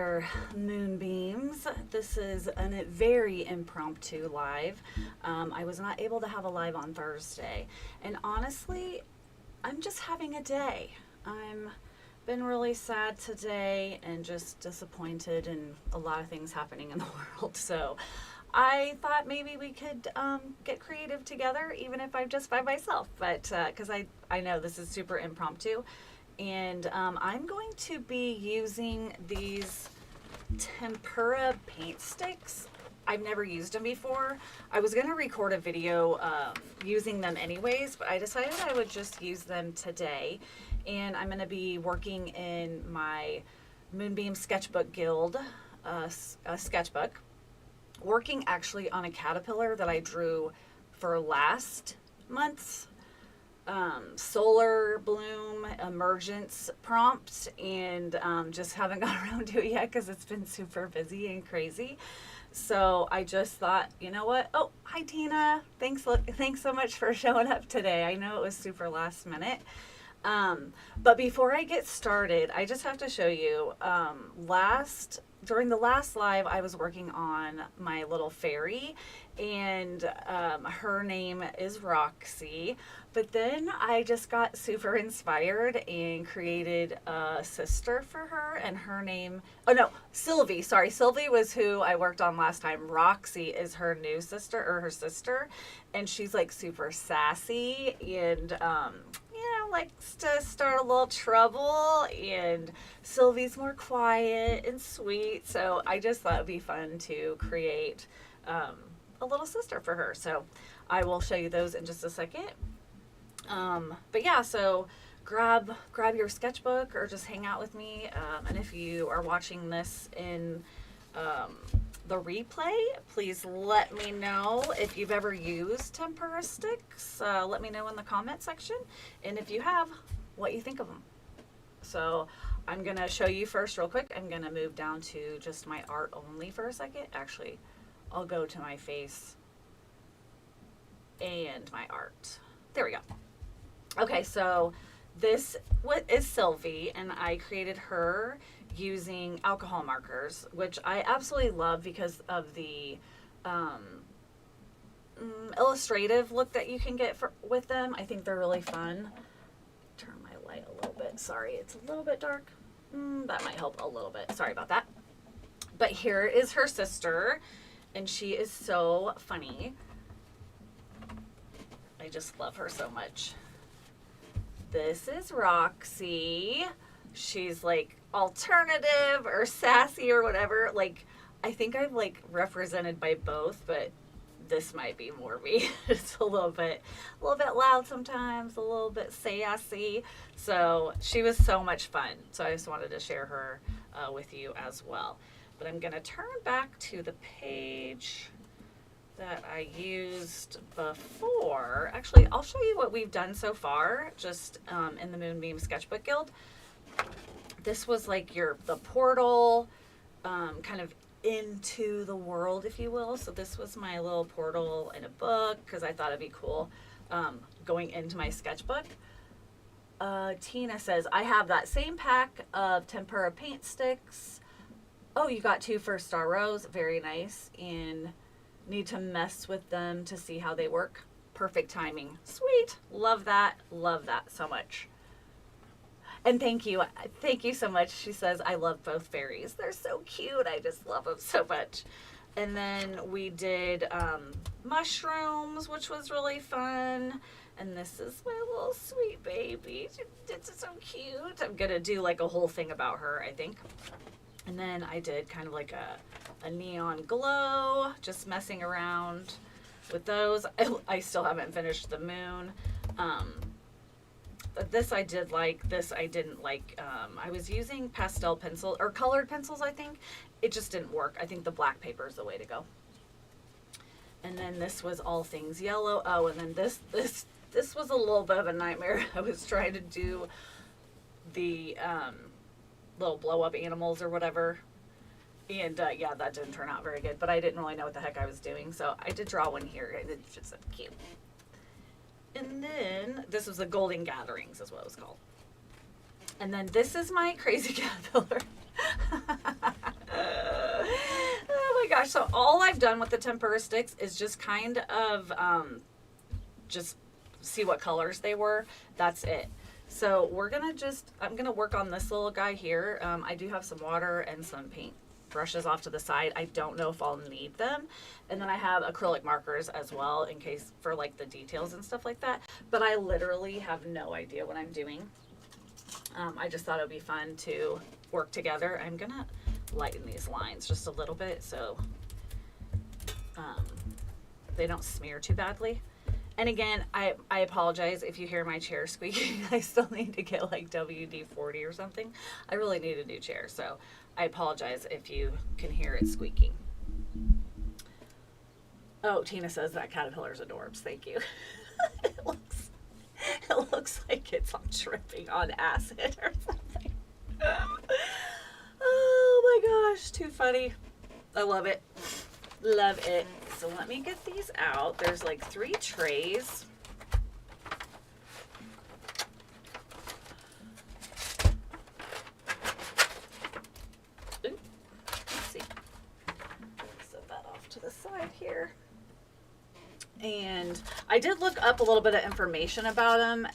our Moonbeams. This is a very impromptu live. I was not able to have a live on Thursday, and honestly, I'm just having a day. I'm been really sad today and just disappointed in a lot of things happening in the world. So I thought maybe we could get creative together, even if I'm just by myself. But because I know this is super impromptu. And I'm going to be using these Tempera Paint Sticks. I've never used them before. I was going to record a video using them anyways, but I decided I would just use them today. And I'm going to be working in my Moonbeam Sketchbook Guild sketchbook, working actually on a caterpillar that I drew for last month's solar bloom emergence prompt, and just haven't got around to it yet because it's been super busy and crazy. So I just thought, you know what? Oh, hi Tina. Thanks so much for showing up today. I know it was super last minute. But before I get started, I just have to show you, during the last live, I was working on my little fairy, and her name is Roxy. But then I just got super inspired and created a sister for her, and her name, oh no, Sylvie. Sorry, Sylvie was who I worked on last time. Roxy is her new sister, or her sister, and she's like super sassy and likes to start a little trouble, and Sylvie's more quiet and sweet. So I just thought it'd be fun to create a little sister for her. So I will show you those in just a second. But yeah, so grab your sketchbook or just hang out with me. And if you are watching this in the replay, please let me know if you've ever used tempera sticks. Let me know in the comment section, and if you have, what you think of them. So I'm gonna show you first real quick. I'm gonna move down to just my art only for a second. Actually, I'll go to my face and my art. There we go. Okay, so this is Sylvie, and I created her using alcohol markers, which I absolutely love because of the illustrative look that you can get with them. I think they're really fun. Turn my light a little bit. Sorry, it's a little bit dark. That might help a little bit. Sorry about that. But here is her sister, and she is so funny. I just love her so much. This is Roxy. She's like alternative or sassy or whatever. Like, I think I'm like represented by both, but this might be more me. It's a little bit loud sometimes, a little bit sassy. So she was so much fun. So I just wanted to share her with you as well. But I'm gonna turn back to the page that I used before. Actually, I'll show you what we've done so far, just in the Moonbeam Sketchbook Guild. This was like the portal, kind of into the world, if you will. So this was my little portal in a book, because I thought it'd be cool going into my sketchbook. Tina says, I have that same pack of Tempera Paint Sticks. Oh, you got 2 for Star Rose. Very nice. And need to mess with them to see how they work. Perfect timing. Sweet. Love that so much. And thank you so much. She says, I love both fairies. They're so cute. I just love them so much. And then we did mushrooms, which was really fun. And this is my little sweet baby. It's so cute. I'm gonna do like a whole thing about her, I think. And then I did kind of like a neon glow, just messing around with those. I still haven't finished the moon. This I did like, this I didn't like. I was using pastel pencil or colored pencils, I think. It just didn't work. I think the black paper is the way to go. And then this was all things yellow. Oh, and then this was a little bit of a nightmare. I was trying to do the little blow up animals or whatever. And yeah, that didn't turn out very good, but I didn't really know what the heck I was doing. So I did draw one here, and it's just so cute. And then this was the Golden Gatherings is what it was called. And then this is my crazy caterpillar. gosh. So all I've done with the tempera sticks is just kind of just see what colors they were. That's it. So we're going to I'm going to work on this little guy here. I do have some water and some paint brushes off to the side. I don't know if I'll need them. And then I have acrylic markers as well in case for like the details and stuff like that. But I literally have no idea what I'm doing. I just thought it would be fun to work together. I'm going to lighten these lines just a little bit so they don't smear too badly. And again, I apologize if you hear my chair squeaking. I still need to get like WD-40 or something. I really need a new chair, so I apologize if you can hear it squeaking. Oh, Tina says that caterpillar's adorbs. Thank you. It looks like it's on tripping on acid or something. Oh my gosh, too funny. I love it. Love it. So let me get these out. There's like 3 trays. Ooh, let's see. Set that off to the side here. And I did look up a little bit of information about them,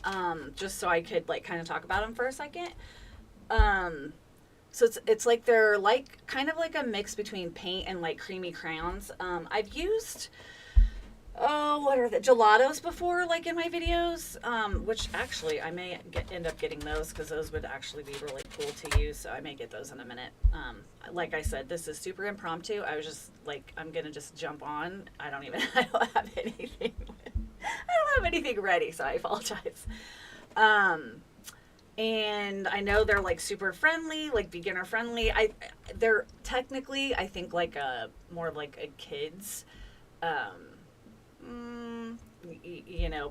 just so I could like kind of talk about them for a second. So it's like they're like kind of like a mix between paint and like creamy crayons. I've used what are the gelatos before, like in my videos, which actually I may end up getting those because those would actually be really cool to use. So I may get those in a minute. Like I said, this is super impromptu. I was just like, I'm gonna just jump on. I don't have anything ready, so I apologize. And I know they're like super friendly, like beginner friendly. They're technically, I think, like more like a kid's,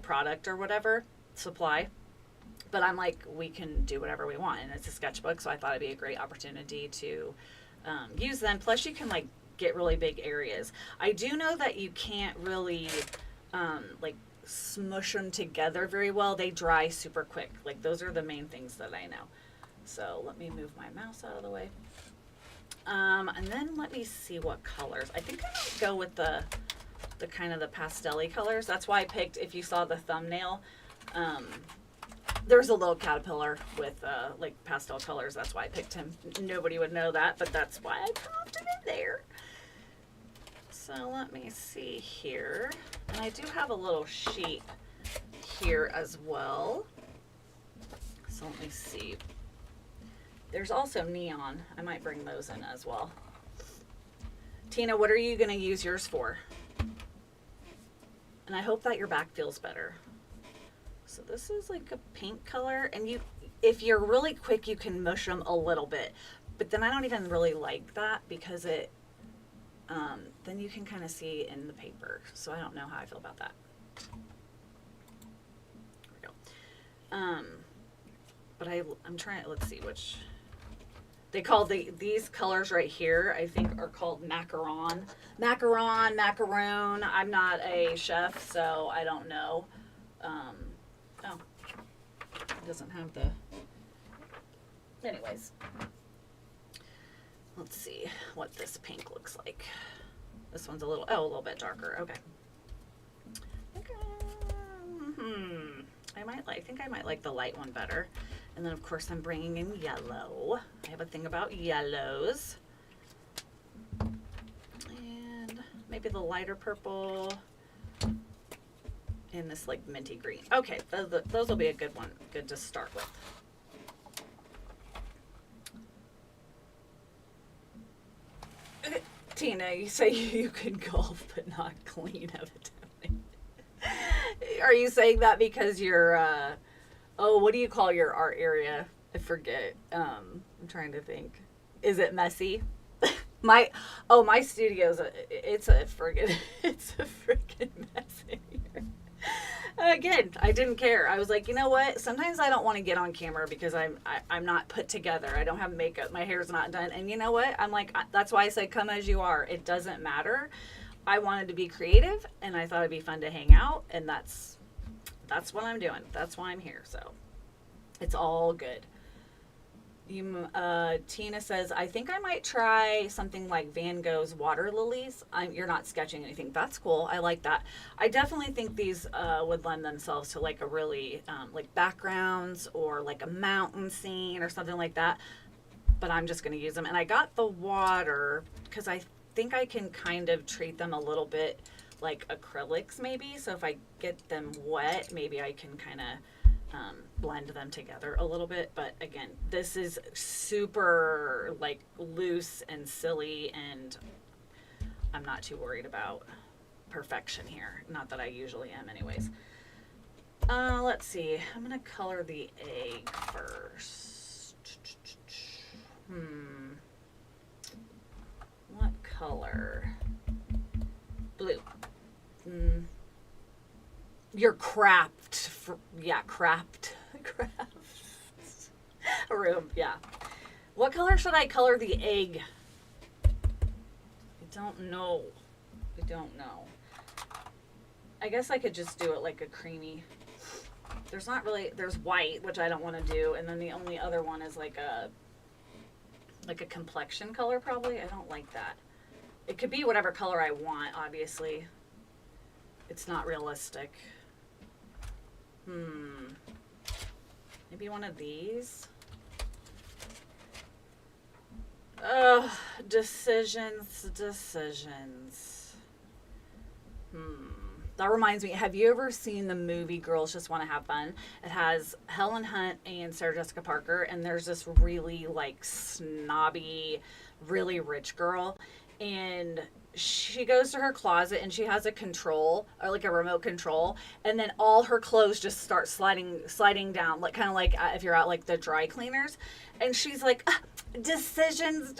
product or whatever, supply. But I'm like, we can do whatever we want, and it's a sketchbook, so I thought it'd be a great opportunity to use them. Plus, you can like get really big areas. I do know that you can't really like smush them together very well. They dry super quick. Like those are the main things that I know. So let me move my mouse out of the way. And then let me see what colors. I think I might go with the kind of the pastel-y colors. That's why I picked, if you saw the thumbnail, there's a little caterpillar with like pastel colors. That's why I picked him. Nobody would know that, but that's why I popped him in there. So let me see here. And I do have a little sheet here as well. So let me see. There's also neon. I might bring those in as well. Tina, what are you going to use yours for? And I hope that your back feels better. So this is like a pink color. And if you're really quick, you can mush them a little bit. But then I don't even really like that because then you can kind of see in the paper. So I don't know how I feel about that. There we go. But I'm trying, let's see which, they call these colors right here, I think are called macaron. Macaroon. I'm not a chef, so I don't know. Oh, it doesn't have the, anyways. Let's see what this pink looks like. This one's a little bit darker. Okay. I think I might like the light one better. And then of course I'm bringing in yellow. I have a thing about yellows. And maybe the lighter purple. And this like minty green. Okay, those will be a good one. Good to start with. Tina, you say you can golf but not clean, evidently. Are you saying that because you're, what do you call your art area? I forget. I'm trying to think. Is it messy? my studio's it's a friggin' mess in here. Again, I didn't care. I was like, you know what? Sometimes I don't want to get on camera because I'm not put together. I don't have makeup. My hair's not done. And you know what? I'm like, that's why I said come as you are. It doesn't matter. I wanted to be creative, and I thought it'd be fun to hang out, and that's what I'm doing. That's why I'm here. So it's all good. Tina says, I think I might try something like Van Gogh's water lilies. You're not sketching anything. That's cool. I like that. I definitely think these would lend themselves to like a really like backgrounds or like a mountain scene or something like that. But I'm just going to use them. And I got the water because I think I can kind of treat them a little bit like acrylics maybe. So if I get them wet, maybe I can kind of blend them together a little bit. But again, this is super like loose and silly, and I'm not too worried about perfection here. Not that I usually am anyways. Let's see. I'm going to color the egg first. What color? Blue. Your craft room, yeah. What color should I color the egg? I don't know. I guess I could just do it like a creamy. There's white, which I don't want to do, and then the only other one is like a complexion color probably. I don't like that. It could be whatever color I want, obviously. It's not realistic. Maybe one of these. Ugh, decisions. That reminds me, have you ever seen the movie Girls Just Want to Have Fun? It has Helen Hunt and Sarah Jessica Parker, and there's this really like snobby, really rich girl, and she goes to her closet and she has a control or like a remote control, and then all her clothes just start sliding down, like kind of like if you're at like the dry cleaners, and she's like, decisions.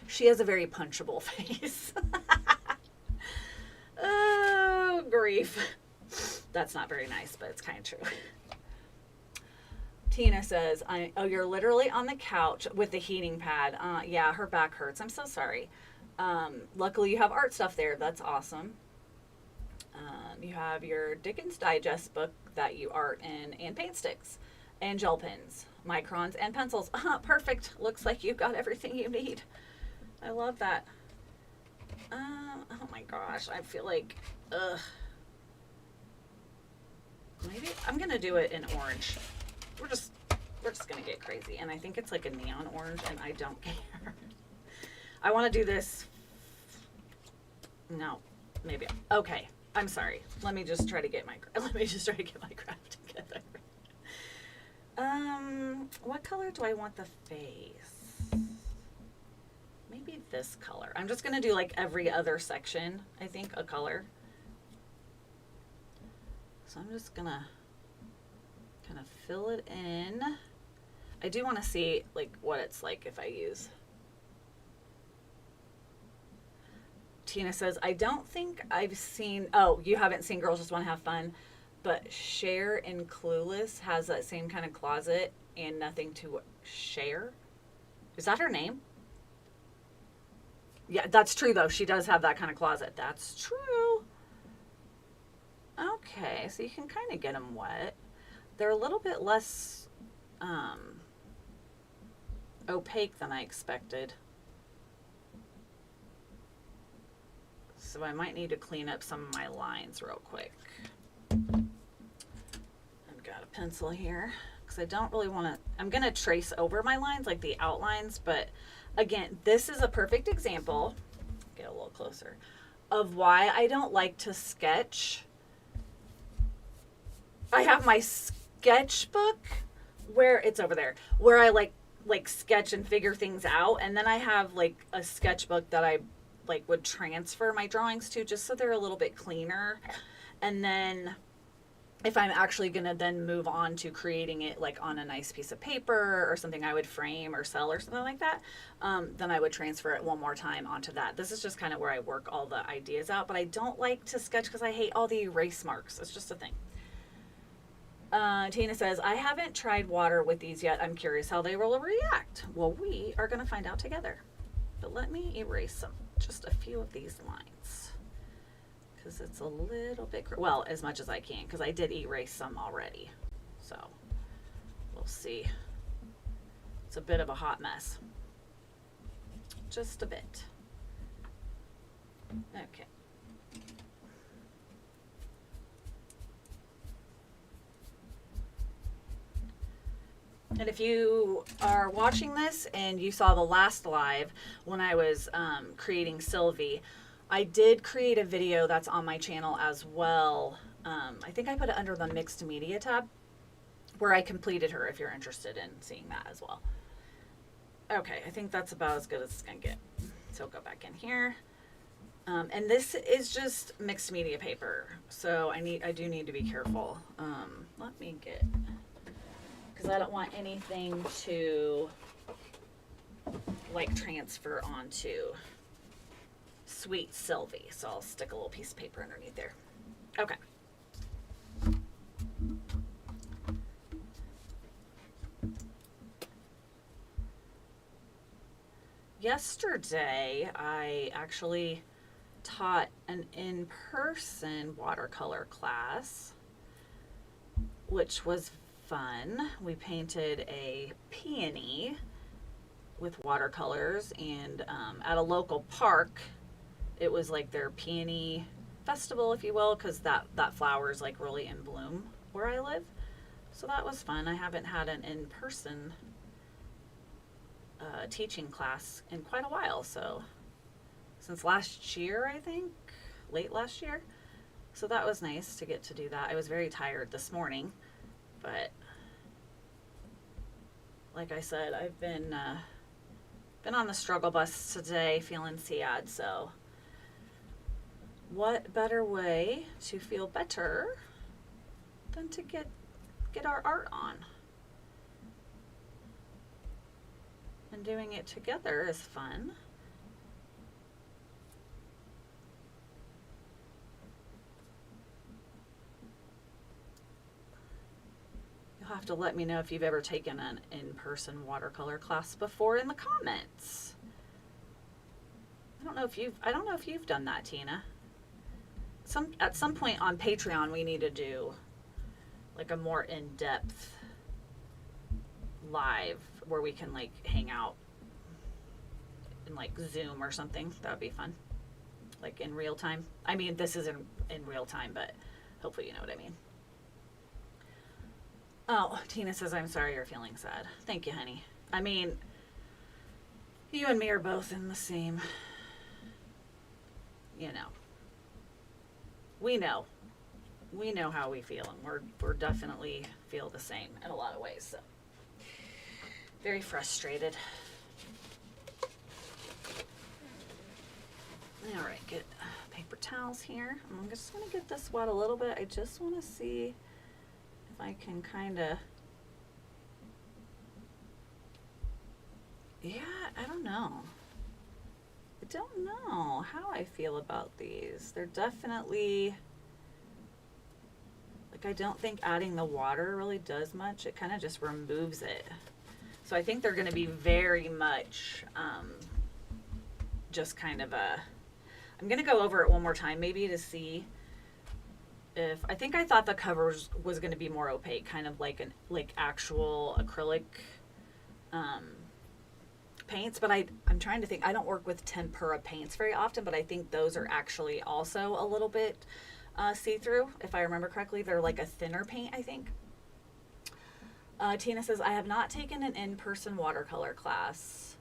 She has a very punchable face. Oh, grief. That's not very nice, but it's kind of true. Tina says, oh, you're literally on the couch with the heating pad. Yeah, her back hurts. I'm so sorry. Luckily, you have art stuff there. That's awesome. You have your Dickens Digest book that you art in, and paint sticks, and gel pens, microns, and pencils. Perfect. Looks like you've got everything you need. I love that. Oh my gosh, I feel like, maybe I'm gonna do it in orange. We're just gonna get crazy, and I think it's like a neon orange, and I don't care. I want to do this. No, maybe. Okay, I'm sorry. Let me just try to get my craft together. What color do I want the face? Maybe this color. I'm just gonna do like every other section, I think, a color. So I'm just gonna kind of fill it in. I do want to see like what it's like if I use. Tina says, I don't think I've seen, oh, you haven't seen Girls Just Want to Have Fun, but Cher in Clueless has that same kind of closet and nothing to share. Is that her name? Yeah, that's true though. She does have that kind of closet. That's true. Okay, so you can kind of get them wet. They're a little bit less opaque than I expected. So I might need to clean up some of my lines real quick. I've got a pencil here because I don't really want to, I'm going to trace over my lines, like the outlines, but again, this is a perfect example, get a little closer, of why I don't like to sketch. I have my sketchbook where it's over there, where I like sketch and figure things out, and then I have like a sketchbook that I like would transfer my drawings to just so they're a little bit cleaner. And then if I'm actually gonna then move on to creating it like on a nice piece of paper or something I would frame or sell or something like that, then I would transfer it one more time onto that. This is just kind of where I work all the ideas out, but I don't like to sketch because I hate all the erase marks. It's just a thing. Tina says, I haven't tried water with these yet. I'm curious how they will react. Well, we are going to find out together. But let me erase just a few of these lines. Because it's a little bit, well, as much as I can, because I did erase some already. So, we'll see. It's a bit of a hot mess. Just a bit. Okay. And if you are watching this and you saw the last live when I was creating Sylvie, I did create a video that's on my channel as well. I think I put it under the mixed media tab where I completed her if you're interested in seeing that as well. Okay, I think that's about as good as it's gonna get. So go back in here. And this is just mixed media paper. So I do need to be careful. Let me get, because I don't want anything to like transfer onto Sweet Sylvie. So I'll stick a little piece of paper underneath there. Okay. Yesterday, I actually taught an in-person watercolor class, which was fun. We painted a peony with watercolors, and at a local park, it was like their peony festival, if you will, because that flower is like really in bloom where I live. So that was fun. I haven't had an in-person teaching class in quite a while, so since last year, I think, late last year. So that was nice to get to do that. I was very tired this morning, but like I said, I've been on the struggle bus today, feeling sad. So what better way to feel better than to get our art on? And doing it together is fun. You'll have to let me know if you've ever taken an in-person watercolor class before in the comments. I don't know if you've done that, Tina. At some point on Patreon we need to do like a more in-depth live where we can like hang out in like Zoom or something. That would be fun, like in real time. I mean, this isn't in real time, but hopefully you know what I mean. Oh, Tina says, I'm sorry you're feeling sad. Thank you, honey. I mean, you and me are both in the same, you know, we know how we feel, and we're definitely feel the same in a lot of ways. So very frustrated. All right, get paper towels here. I'm just going to get this wet a little bit. I just want to see if I can kind of, yeah, I don't know. I don't know how I feel about these. They're definitely, like, I don't think adding the water really does much. It kind of just removes it. So I think they're going to be very much just kind of a, I'm going to go over it one more time maybe to see if, I think I thought the cover was going to be more opaque, kind of like actual acrylic paints, but I'm trying to think. I don't work with tempera paints very often, but I think those are actually also a little bit see-through, if I remember correctly. They're like a thinner paint, I think. Tina says, I have not taken an in-person watercolor class.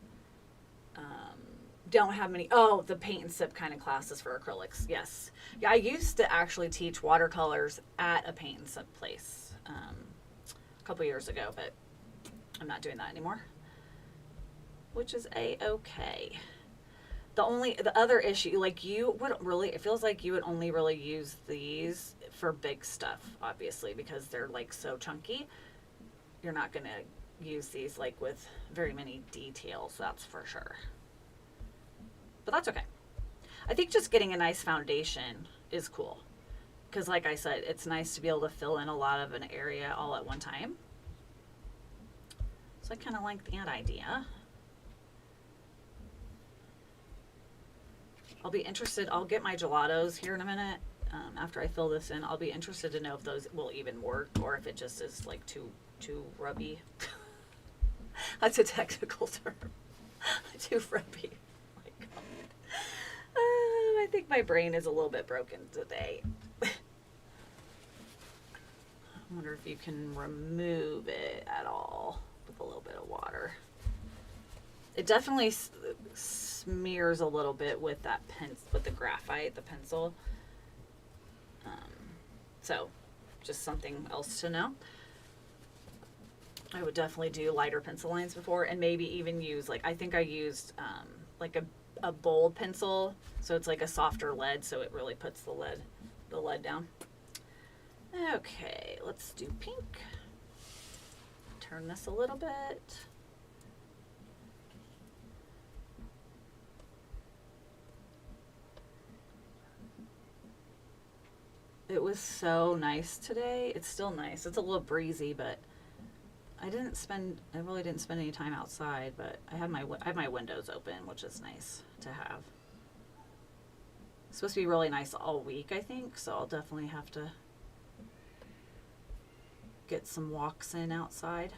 Don't have many. Oh, the paint and sip kind of classes for acrylics. Yes. Yeah, I used to actually teach watercolors at a paint and sip place a couple years ago, but I'm not doing that anymore, which is a-okay. The other issue, like, you wouldn't really, it feels like you would only really use these for big stuff, obviously, because they're like so chunky. You're not going to use these like with very many details, that's for sure. But that's okay. I think just getting a nice foundation is cool. Because like I said, it's nice to be able to fill in a lot of an area all at one time. So I kind of like that idea. I'll be interested, I'll get my gelatos here in a minute. After I fill this in, I'll be interested to know if those will even work or if it just is like too rubby. That's a technical term. Too frippy. Oh my God. I think my brain is a little bit broken today. I wonder if you can remove it at all with a little bit of water. It definitely smears a little bit with that with the graphite, the pencil. So just something else to know. I would definitely do lighter pencil lines before, and maybe even use, like, I think I used like a bold pencil, so it's like a softer lead, so it really puts the lead down. Okay, let's do pink. Turn this a little bit. It was so nice today. It's still nice. It's a little breezy, but I really didn't spend any time outside, but I have my windows open, which is nice to have. It's supposed to be really nice all week, I think, so I'll definitely have to get some walks in outside.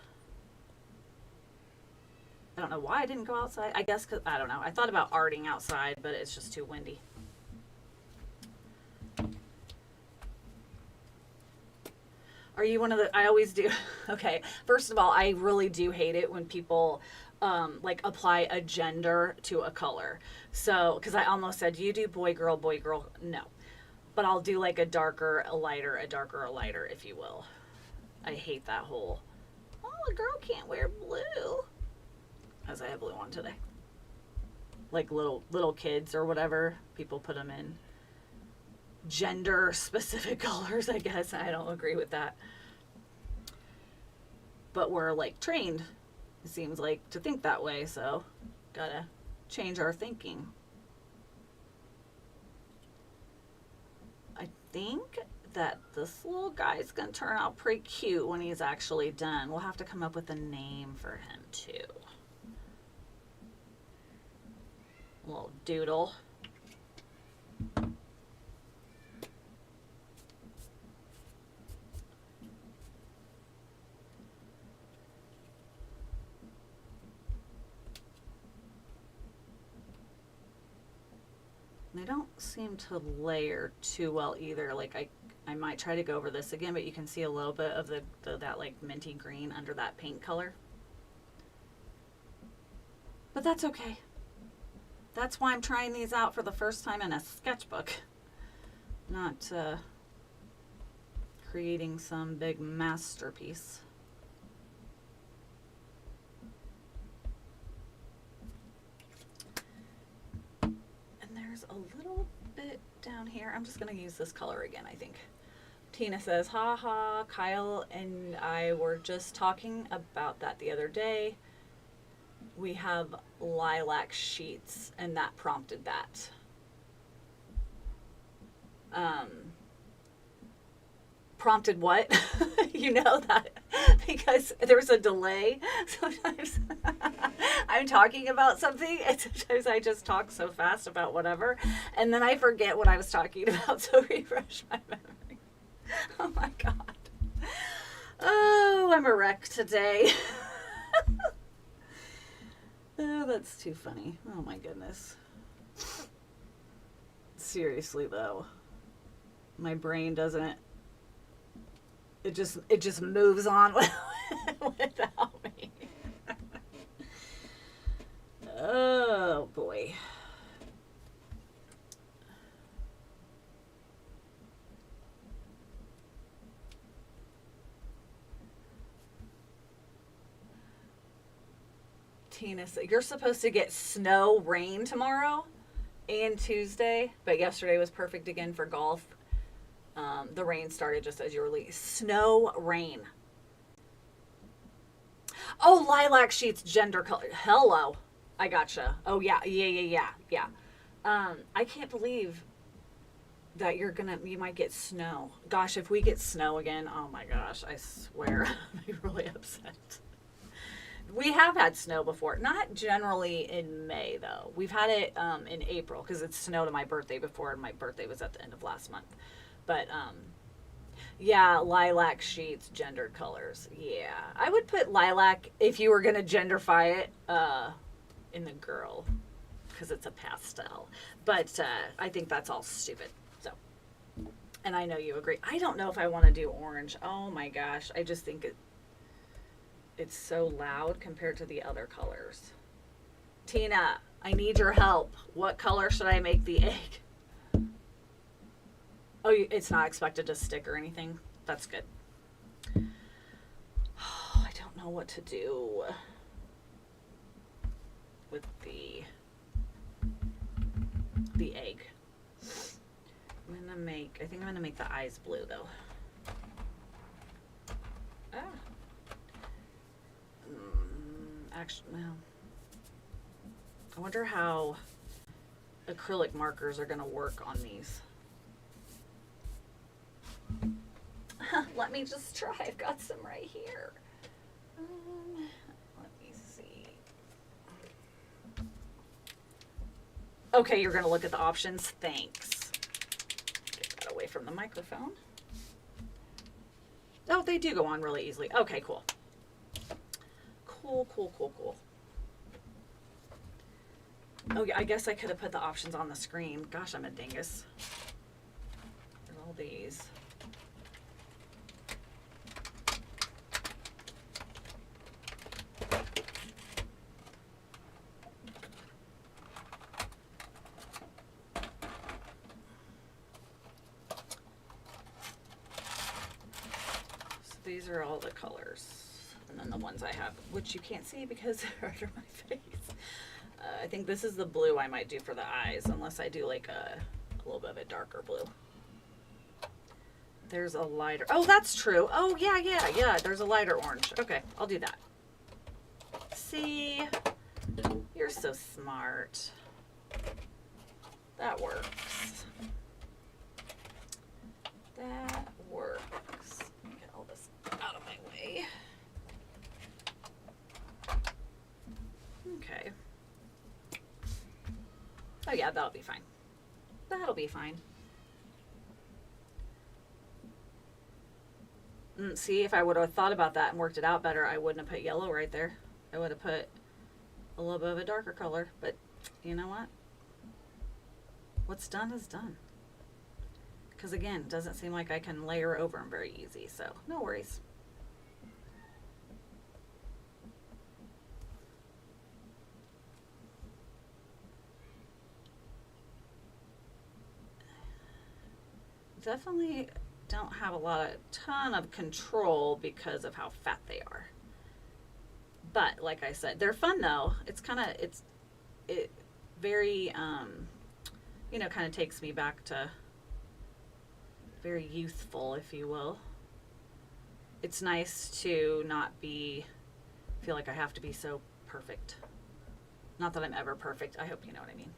I don't know why I didn't go outside. I guess because, I don't know. I thought about arting outside, but it's just too windy. Are you one of the, I always do. Okay, first of all, I really do hate it when people like apply a gender to a color. So, because I almost said, you do boy, girl, no. But I'll do like a darker, a lighter, a darker, a lighter, if you will. I hate that whole, oh, a girl can't wear blue. As I have blue on today. Like little kids or whatever, people put them in gender specific colors, I guess. I don't agree with that. But we're like trained, it seems like, to think that way, so gotta change our thinking. I think that this little guy's gonna turn out pretty cute when he's actually done. We'll have to come up with a name for him too. A little doodle. They don't seem to layer too well either. Like I might try to go over this again, but you can see a little bit of that like minty green under that paint color. But that's okay. That's why I'm trying these out for the first time in a sketchbook. Not creating some big masterpiece. A little bit down here. I'm just going to use this color again, I think. Tina says, ha ha, Kyle and I were just talking about that the other day. We have lilac sheets, and that prompted that. Prompted what? You know that because there's a delay. Sometimes I'm talking about something, and sometimes I just talk so fast about whatever, and then I forget what I was talking about, so refresh my memory. Oh my God. Oh, I'm a wreck today. Oh, that's too funny. Oh my goodness. Seriously though, my brain doesn't, it just moves on without me. Oh boy. Tina said, you're supposed to get snow, rain tomorrow and Tuesday, but yesterday was perfect again for golf. The rain started just as you released. Snow, rain. Oh, lilac sheets, gender color. Hello. I gotcha. Oh, yeah. I can't believe that you might get snow. Gosh, if we get snow again, oh my gosh, I swear, I'd be really upset. We have had snow before. Not generally in May, though. We've had it in April because it snowed on my birthday before, and my birthday was at the end of last month. But Yeah, lilac sheets, gendered colors. Yeah, I would put lilac if you were gonna genderfy it in the girl, because it's a pastel. But I think that's all stupid. So, and I know you agree. I don't know if I want to do orange. Oh my gosh, I just think it's so loud compared to the other colors. Tina, I need your help. What color should I make the egg? Oh, it's not expected to stick or anything. That's good. Oh, I don't know what to do with the egg. I think I'm gonna make the eyes blue though. Actually, well, I wonder how acrylic markers are gonna work on these. Let me just try. I've got some right here. Let me see. Okay, you're going to look at the options. Thanks. Get that away from the microphone. Oh, they do go on really easily. Okay, cool. Cool. Oh, yeah, I guess I could have put the options on the screen. Gosh, I'm a dingus. There's all these. These are all the colors, and then the ones I have, which you can't see because they're under my face. I think this is the blue I might do for the eyes, unless I do like a little bit of a darker blue. There's a lighter, oh, that's true. Oh, yeah, there's a lighter orange. Okay, I'll do that. See, you're so smart. That works. That works. Get all this out of my way. Okay. Oh yeah, that'll be fine. That'll be fine. See, if I would have thought about that and worked it out better, I wouldn't have put yellow right there. I would have put a little bit of a darker color, but you know what? What's done is done. Because again, it doesn't seem like I can layer over them very easy, so no worries. Definitely don't have a ton of control because of how fat they are. But like I said, they're fun though. It's kind of, it very, you know, kind of takes me back to very youthful, if you will. It's nice to not feel like I have to be so perfect. Not that I'm ever perfect. I hope you know what I mean.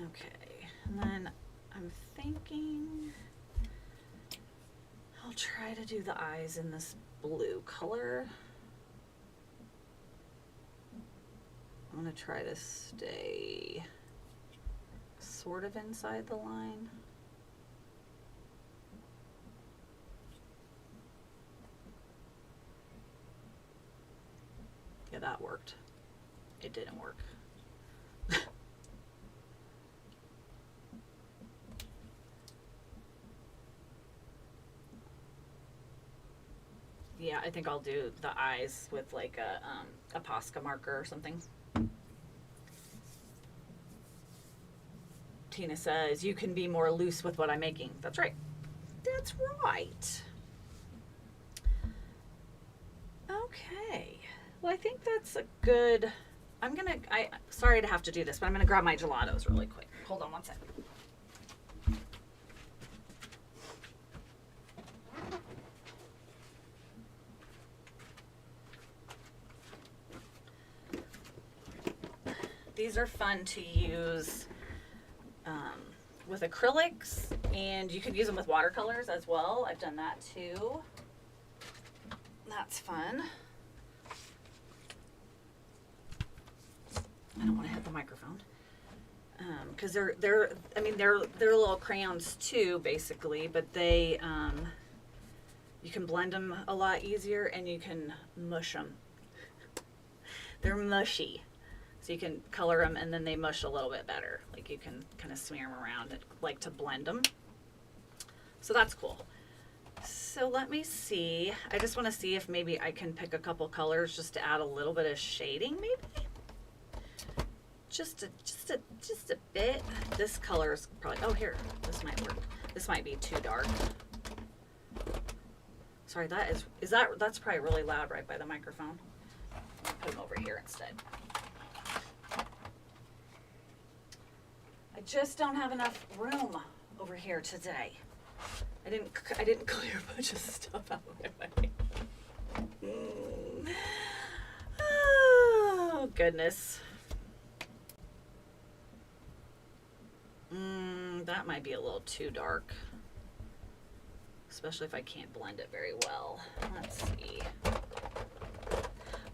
Okay, and then I'm thinking I'll try to do the eyes in this blue color. I'm going to try to stay sort of inside the line. Yeah, that worked. It didn't work. Yeah, I think I'll do the eyes with like a Posca marker or something. Tina says, you can be more loose with what I'm making. That's right. That's right. Okay. Well, I think that's a good, sorry to have to do this, but I'm going to grab my gelatos really quick. Hold on one second. These are fun to use with acrylics, and you could use them with watercolors as well. I've done that too. That's fun. I don't want to hit the microphone. because I mean they're little crayons too basically, but they you can blend them a lot easier and you can mush them. They're mushy, so you can color them and then they mush a little bit better. Like you can kind of smear them around and like to blend them. So that's cool. So let me see. I just want to see if maybe I can pick a couple colors just to add a little bit of shading, maybe. Just a bit. This color is probably, oh here, this might work. This might be too dark. Sorry, that's probably really loud right by the microphone. Put them over here instead. I just don't have enough room over here today. I didn't clear a bunch of stuff out of my way. Oh goodness. That might be a little too dark, especially if I can't blend it very well. Let's see.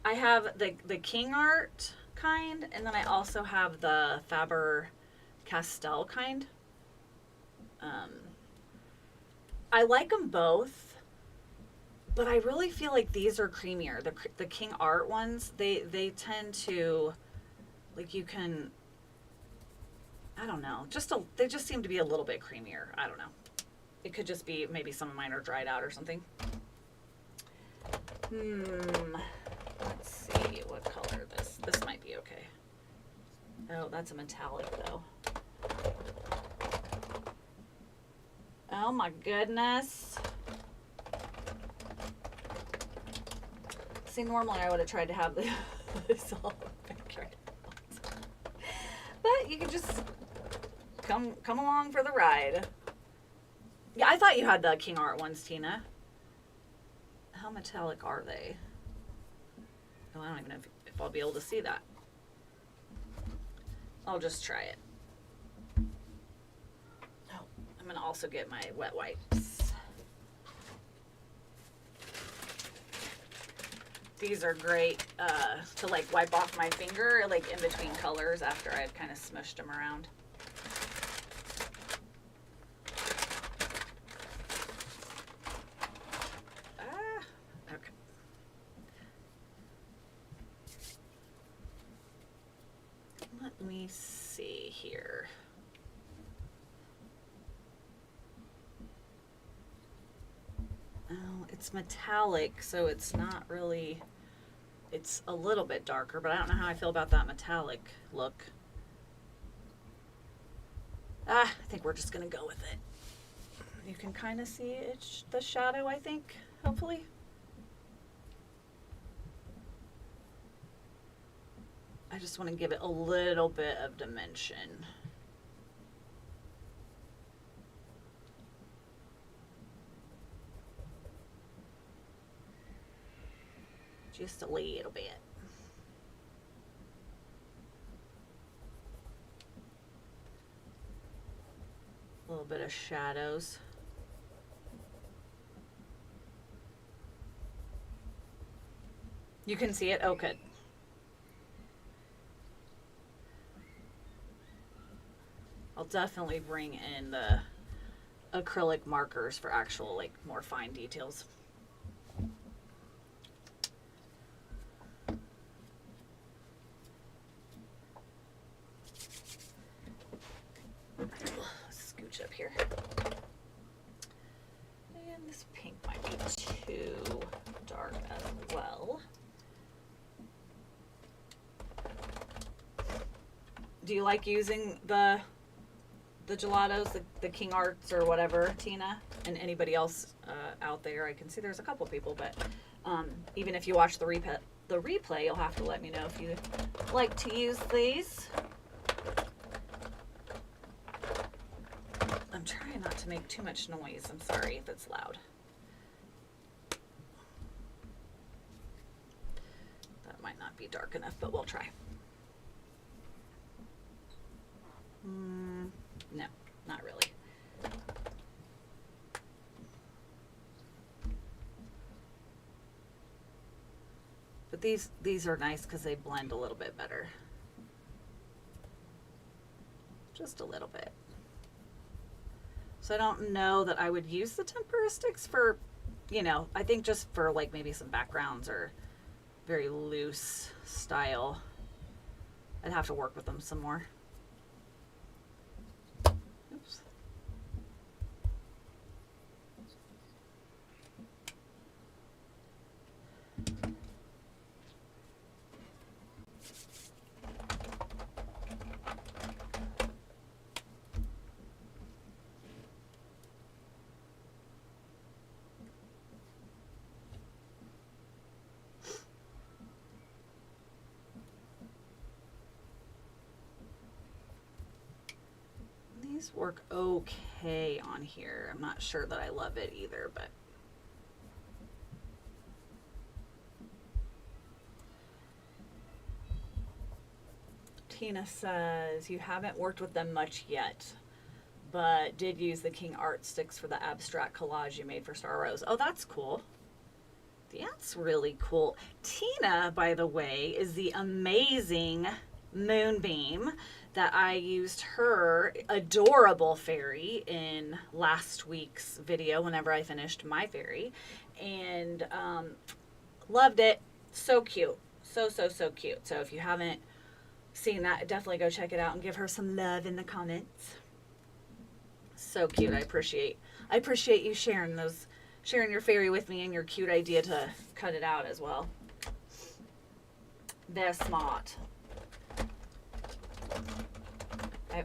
I have the King Art kind, and then I also have the Faber-Castell kind. I like them both, but I really feel like these are creamier. The King Art ones, they tend to, like you can, I don't know, they just seem to be a little bit creamier. I don't know. It could just be maybe some of mine are dried out or something. Let's see what color this might be okay. Oh, that's a metallic though. Oh my goodness. See, normally I would have tried to have this all backyard. But you can just come along for the ride. Yeah, I thought you had the King Art ones, Tina. How metallic are they? Oh, I don't even know if I'll be able to see that. I'll just try it. Oh, I'm gonna also get my wet wipes. These are great to like wipe off my finger, like in between colors after I've kind of smushed them around. Okay. Let me see here. Oh, it's metallic, so it's not really, it's a little bit darker, but I don't know how I feel about that metallic look. I think we're just gonna go with it. You can kind of see the shadow, I think, hopefully. I just want to give it a little bit of dimension. Just a little bit. A little bit of shadows. You can see it? Oh, good. I'll definitely bring in the acrylic markers for actual, like, more fine details. Scooch up here. And this pink might be too dark as well. Do you like using the gelatos, the King Arts or whatever, Tina? And anybody else out there? I can see there's a couple people, but even if you watch the replay, you'll have to let me know if you like to use these. I'm trying not to make too much noise. I'm sorry if it's loud. That might not be dark enough, but we'll try. No, not really. But these are nice because they blend a little bit better. just a little bit. So I don't know that I would use the tempera sticks for, you know, I think just for like maybe some backgrounds or very loose style. I'd have to work with them some more. Oops. These work okay on here. I'm not sure that I love it either, but Tina says you haven't worked with them much yet, but did use the King Art sticks for the abstract collage you made for Star Rose. Oh, that's cool. That's really cool. Tina, by the way, is the amazing Moonbeam that I used her adorable fairy in last week's video whenever I finished my fairy, and loved it. So cute. So cute. So if you haven't seen that, definitely go check it out and give her some love in the comments. So cute. I appreciate you sharing your fairy with me and your cute idea to cut it out as well. They're smart.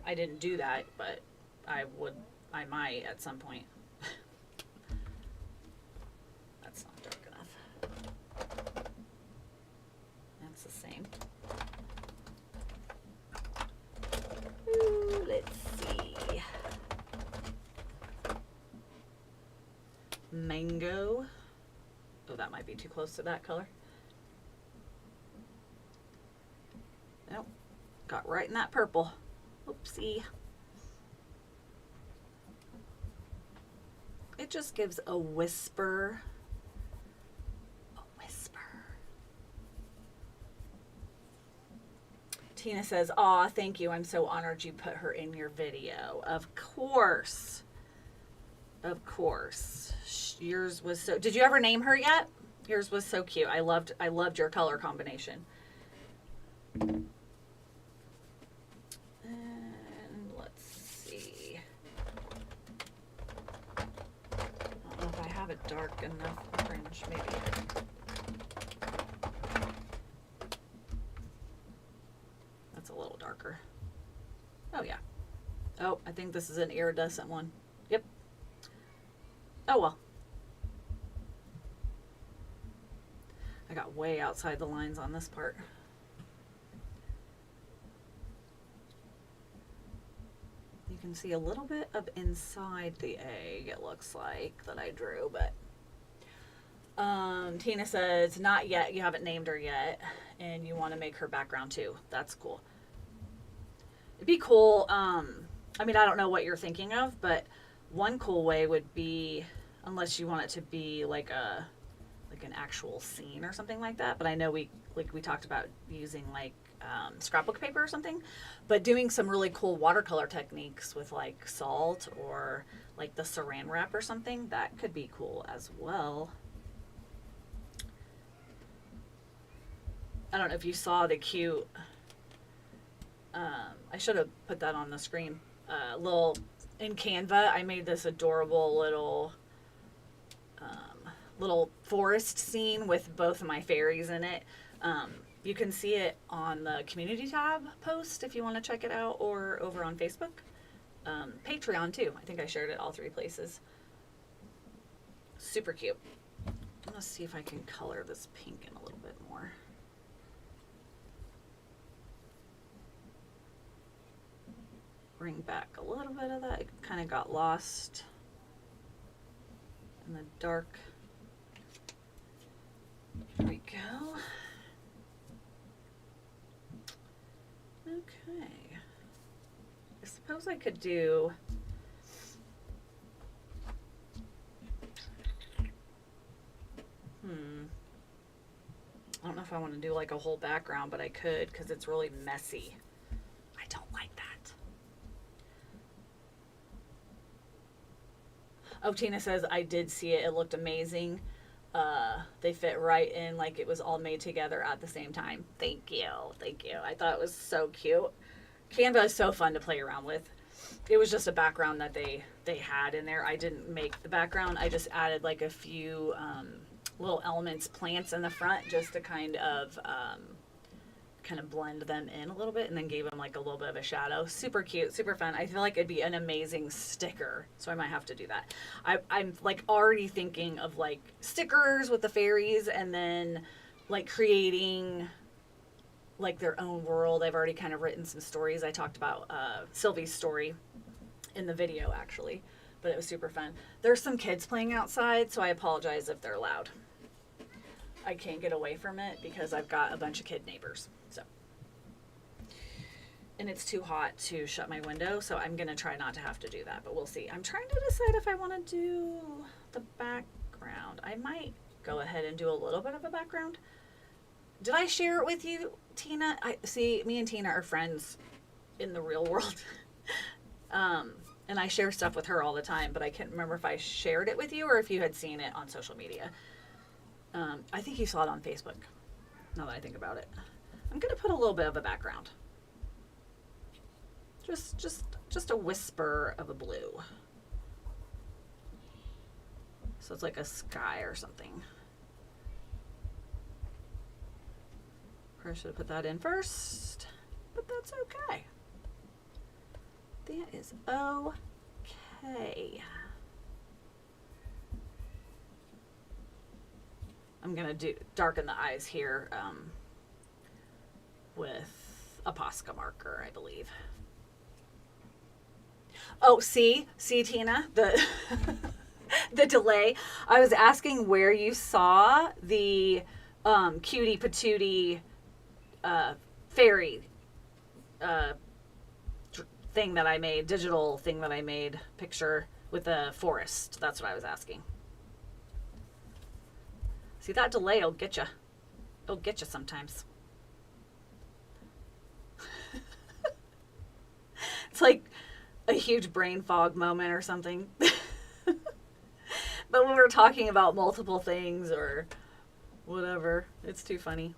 I didn't do that, but I might at some point. That's not dark enough. That's the same. Ooh, let's see. Mango. Oh, that might be too close to that color. Nope. Got right in that purple. Oopsie. It just gives a whisper. A whisper. Tina says, "Aw, thank you. I'm so honored you put her in your video." Of course. Of course. Yours was so... Did you ever name her yet? Yours was so cute. I loved your color combination. A dark enough orange, maybe. That's a little darker. Oh yeah. Oh, I think this is an iridescent one. Yep. Oh well. I got way outside the lines on this part. You can see a little bit of inside the egg, it looks like, that I drew, but Tina says, not yet, you haven't named her yet, and you want to make her background too. That's cool. It'd be cool, I mean, I don't know what you're thinking of, but one cool way would be, unless you want it to be like an actual scene or something like that, but I know we talked about using like scrapbook paper or something, but doing some really cool watercolor techniques with like salt or like the saran wrap or something, that could be cool as well. I don't know if you saw the cute, I should have put that on the screen, little, in Canva, I made this adorable little forest scene with both of my fairies in it. You can see it on the community tab post if you want to check it out, or over on Facebook. Patreon too. I think I shared it all three places. Super cute. I'm gonna see if I can color this pink in a little bit more. Bring back a little bit of that. It kind of got lost in the dark. There we go. Okay. I suppose I could do I don't know if I want to do like a whole background, but I could because it's really messy. I don't like that. Oh, Tina says, I did see it. It looked amazing. They fit right in, like it was all made together at the same time. Thank you. Thank you. I thought it was so cute. Canva is so fun to play around with. It was just a background that they had in there. I didn't make the background. I just added like a few little elements, plants in the front, just to kind of blend them in a little bit, and then gave them like a little bit of a shadow. Super cute, super fun. I feel like it'd be an amazing sticker, so I might have to do that. I'm like already thinking of like stickers with the fairies, and then like creating like their own world. I've already kind of written some stories. I talked about Sylvie's story in the video actually, but it was super fun. There's some kids playing outside, so I apologize if they're loud. I can't get away from it because I've got a bunch of kid neighbors. So, and it's too hot to shut my window, so I'm gonna try not to have to do that, but we'll see. I'm trying to decide if I want to do the background. I might go ahead and do a little bit of a background. Did I share it with you, Tina? I see, me and Tina are friends in the real world. And I share stuff with her all the time, but I can't remember if I shared it with you or if you had seen it on social media. I think you saw it on Facebook, now that I think about it. I'm going to put a little bit of a background. Just a whisper of a blue. So it's like a sky or something. Probably should have put that in first, but that's okay. That is okay. I'm gonna darken the eyes here with a Posca marker, I believe. Oh, see Tina, the the delay. I was asking where you saw the cutie patootie fairy thing that I made, digital thing that I made, picture with a forest. That's what I was asking. See, that delay will get you. It'll get you sometimes. It's like a huge brain fog moment or something. But when we're talking about multiple things or whatever, it's too funny.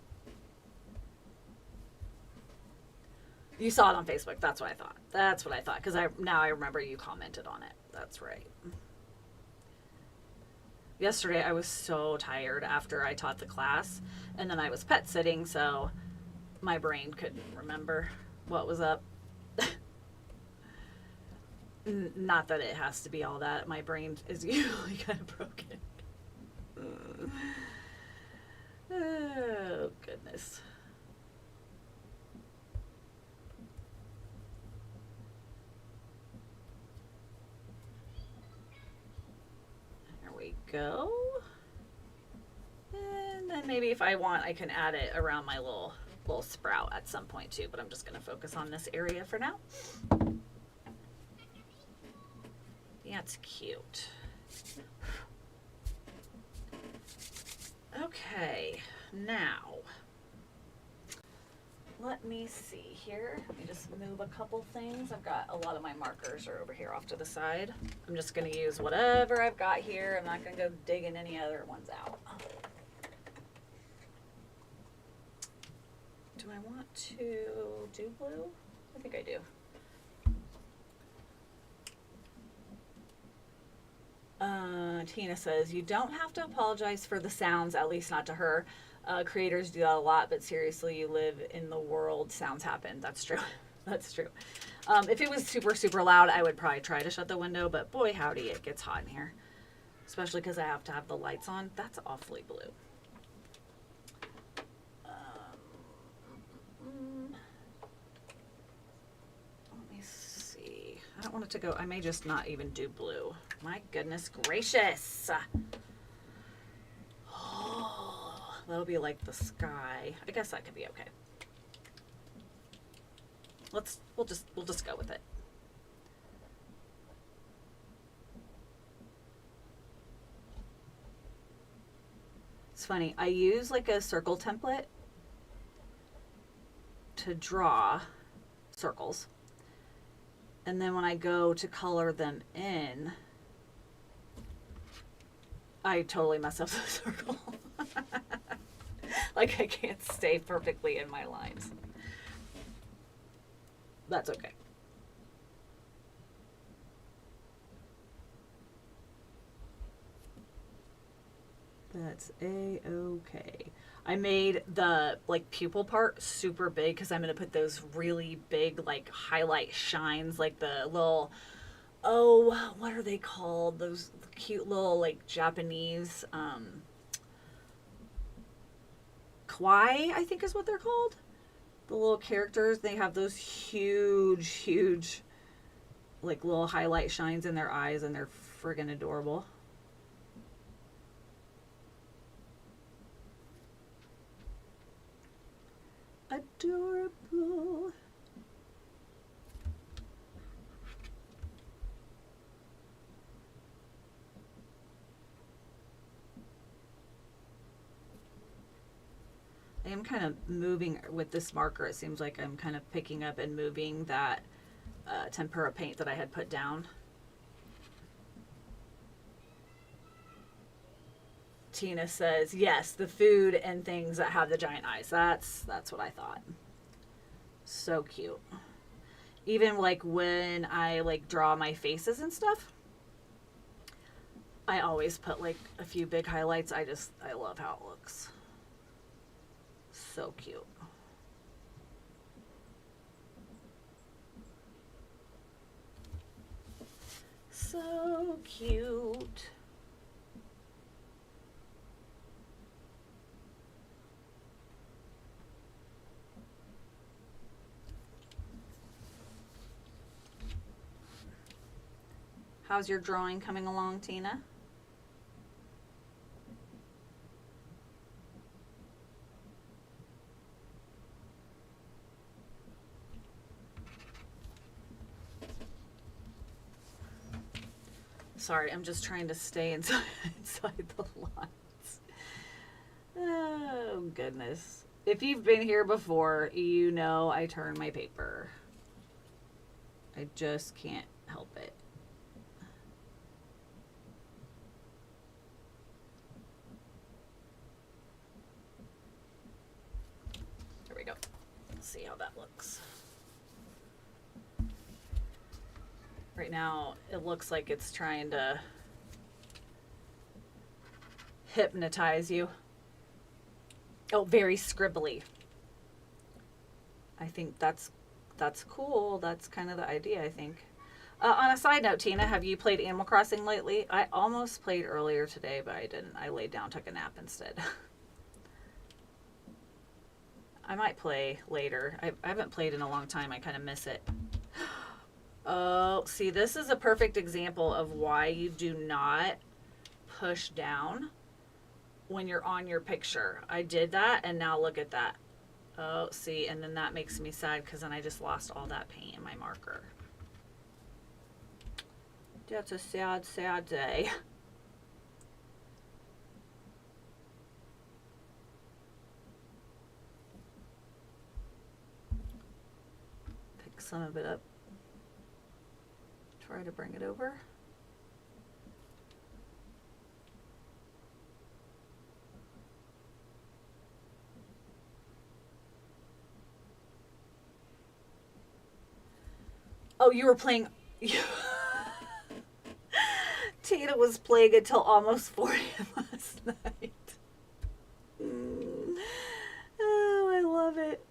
You saw it on Facebook. That's what I thought. That's what I thought. Because now I remember you commented on it. That's right. Yesterday I was so tired after I taught the class, and then I was pet sitting, so my brain couldn't remember what was up. Not that it has to be all that. My brain is usually kind of broken. Oh, goodness. Go, and then maybe if I want I can add it around my little sprout at some point too, but I'm just going to focus on this area for now. Yeah, it's cute. Okay, now let me see here. Let me just move a couple things. I've got a lot of my markers are over here off to the side. I'm just going to use whatever I've got here. I'm not going to go digging any other ones out. Do I want to do blue? I think I do. Tina says, you don't have to apologize for the sounds, at least not to her. Creators do that a lot, but seriously, you live in the world. Sounds happen. That's true. That's true. If it was super, super loud, I would probably try to shut the window, but boy, howdy, it gets hot in here. Especially because I have to have the lights on. That's awfully blue. Let me see. I don't want it to go. I may just not even do blue. My goodness gracious. That'll be like the sky. I guess that could be okay. We'll just go with it. It's funny. I use like a circle template to draw circles. And then when I go to color them in, I totally mess up the circle. Like I can't stay perfectly in my lines. That's okay. That's a-okay. I made the like pupil part super big because I'm gonna put those really big like highlight shines, like the little, oh, what are they called? Those cute little like Japanese kawaii, I think is what they're called. The little characters, they have those huge, huge like little highlight shines in their eyes, and they're friggin' adorable. Adorable. I am kind of moving with this marker. It seems like I'm kind of picking up and moving that tempera paint that I had put down. Tina says, yes, the food and things that have the giant eyes. That's what I thought. So cute. Even like when I like draw my faces and stuff, I always put like a few big highlights. I love how it looks. So cute. So cute. How's your drawing coming along, Tina? Sorry, I'm just trying to stay inside the lines. Oh, goodness. If you've been here before, you know I turn my paper. I just can't help it. There we go. Let's see how that looks. Right now, it looks like it's trying to hypnotize you. Oh, very scribbly. I think that's cool. That's kind of the idea, I think. On a side note, Tina, have you played Animal Crossing lately? I almost played earlier today, but I didn't. I laid down, took a nap instead. I might play later. I haven't played in a long time. I kind of miss it. Oh, see, this is a perfect example of why you do not push down when you're on your picture. I did that, and now look at that. Oh, see, and then that makes me sad because then I just lost all that paint in my marker. That's a sad, sad day. Pick some of it up. Try to bring it over. Oh, you were playing. Tina was playing until almost 4 a.m. last night. Oh, I love it.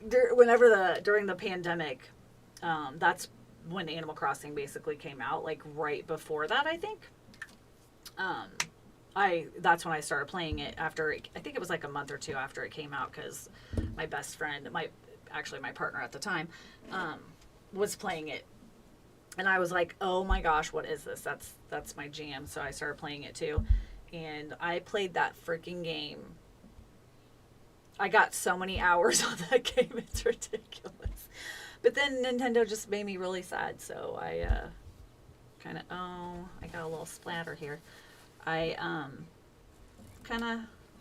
During the pandemic, that's when Animal Crossing basically came out, like right before that, I think. That's when I started playing it after, I think it was like a month or two after it came out, because my best friend, my partner at the time, was playing it. And I was like, oh my gosh, what is this? That's my jam. So I started playing it too. And I played that freaking game. I got so many hours on that game, it's ridiculous. But then Nintendo just made me really sad, so I I got a little splatter here. I kind of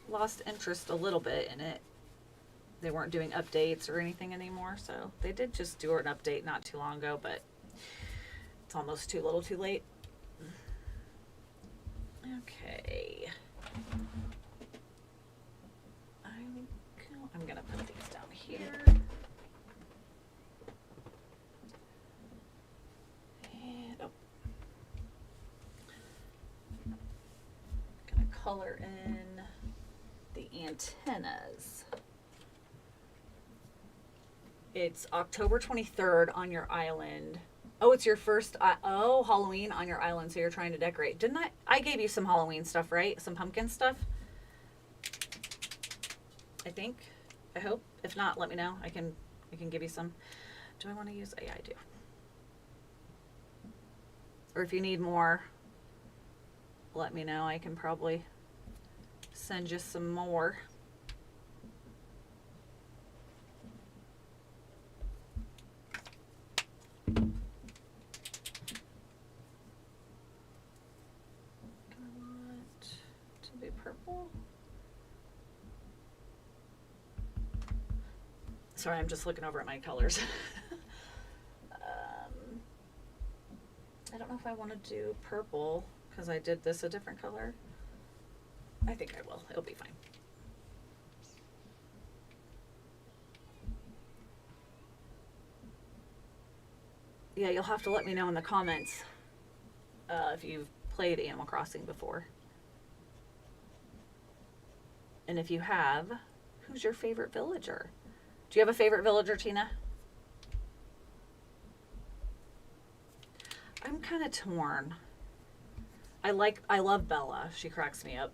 lost interest a little bit in it. They weren't doing updates or anything anymore, so they did just do an update not too long ago, but it's almost too little too late. Okay. I'm gonna put these down here. And, oh. Gonna color in the antennas. It's October 23rd on your island. Oh, it's your first, Halloween on your island, so you're trying to decorate. Didn't I gave you some Halloween stuff, right? Some pumpkin stuff? I think. I hope. If not, let me know. I can give you some. Do I want to use? Yeah, I do. Or if you need more, let me know. I can probably send you some more. I want to be purple. Sorry, I'm just looking over at my colors. I don't know if I want to do purple because I did this a different color. I think I will. It'll be fine. Yeah, you'll have to let me know in the comments if you've played Animal Crossing before. And if you have, who's your favorite villager? Do you have a favorite villager, Tina? I'm kind of torn. I love Bella. She cracks me up.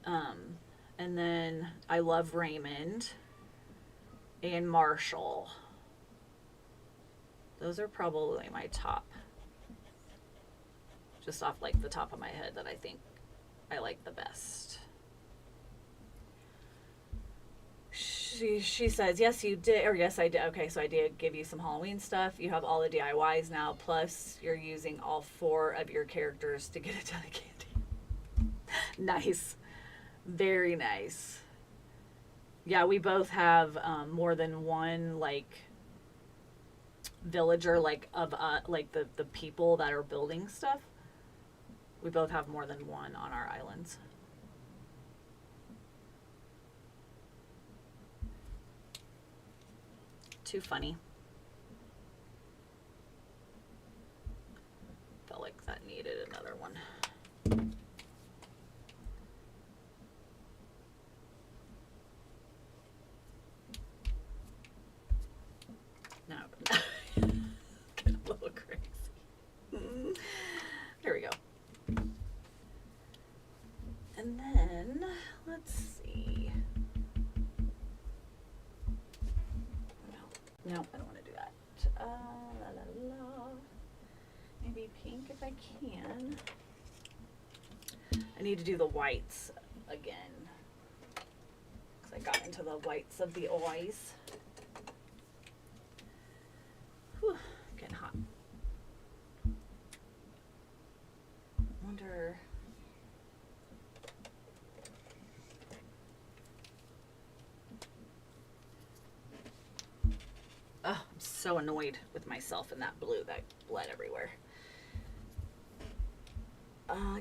And then I love Raymond and Marshall. Those are probably my top. Just off like the top of my head that I think I like the best. She says, yes, you did, or yes, I did. Okay, so I did give you some Halloween stuff. You have all the DIYs now, plus you're using all 4 of your characters to get a ton of candy. Nice. Very nice. Yeah, we both have more than one, like, villager, like, of, like, the people that are building stuff. We both have more than one on our islands. Too funny. Felt like that needed another one. No. Get a little crazy. There we go. And then, let's see. No, I don't want to do that. La, la, la. Maybe pink if I can. I need to do the whites again. Because I got into the whites of the eyes. Whew, getting hot. Wonder... Oh, I'm so annoyed with myself in that blue that bled everywhere.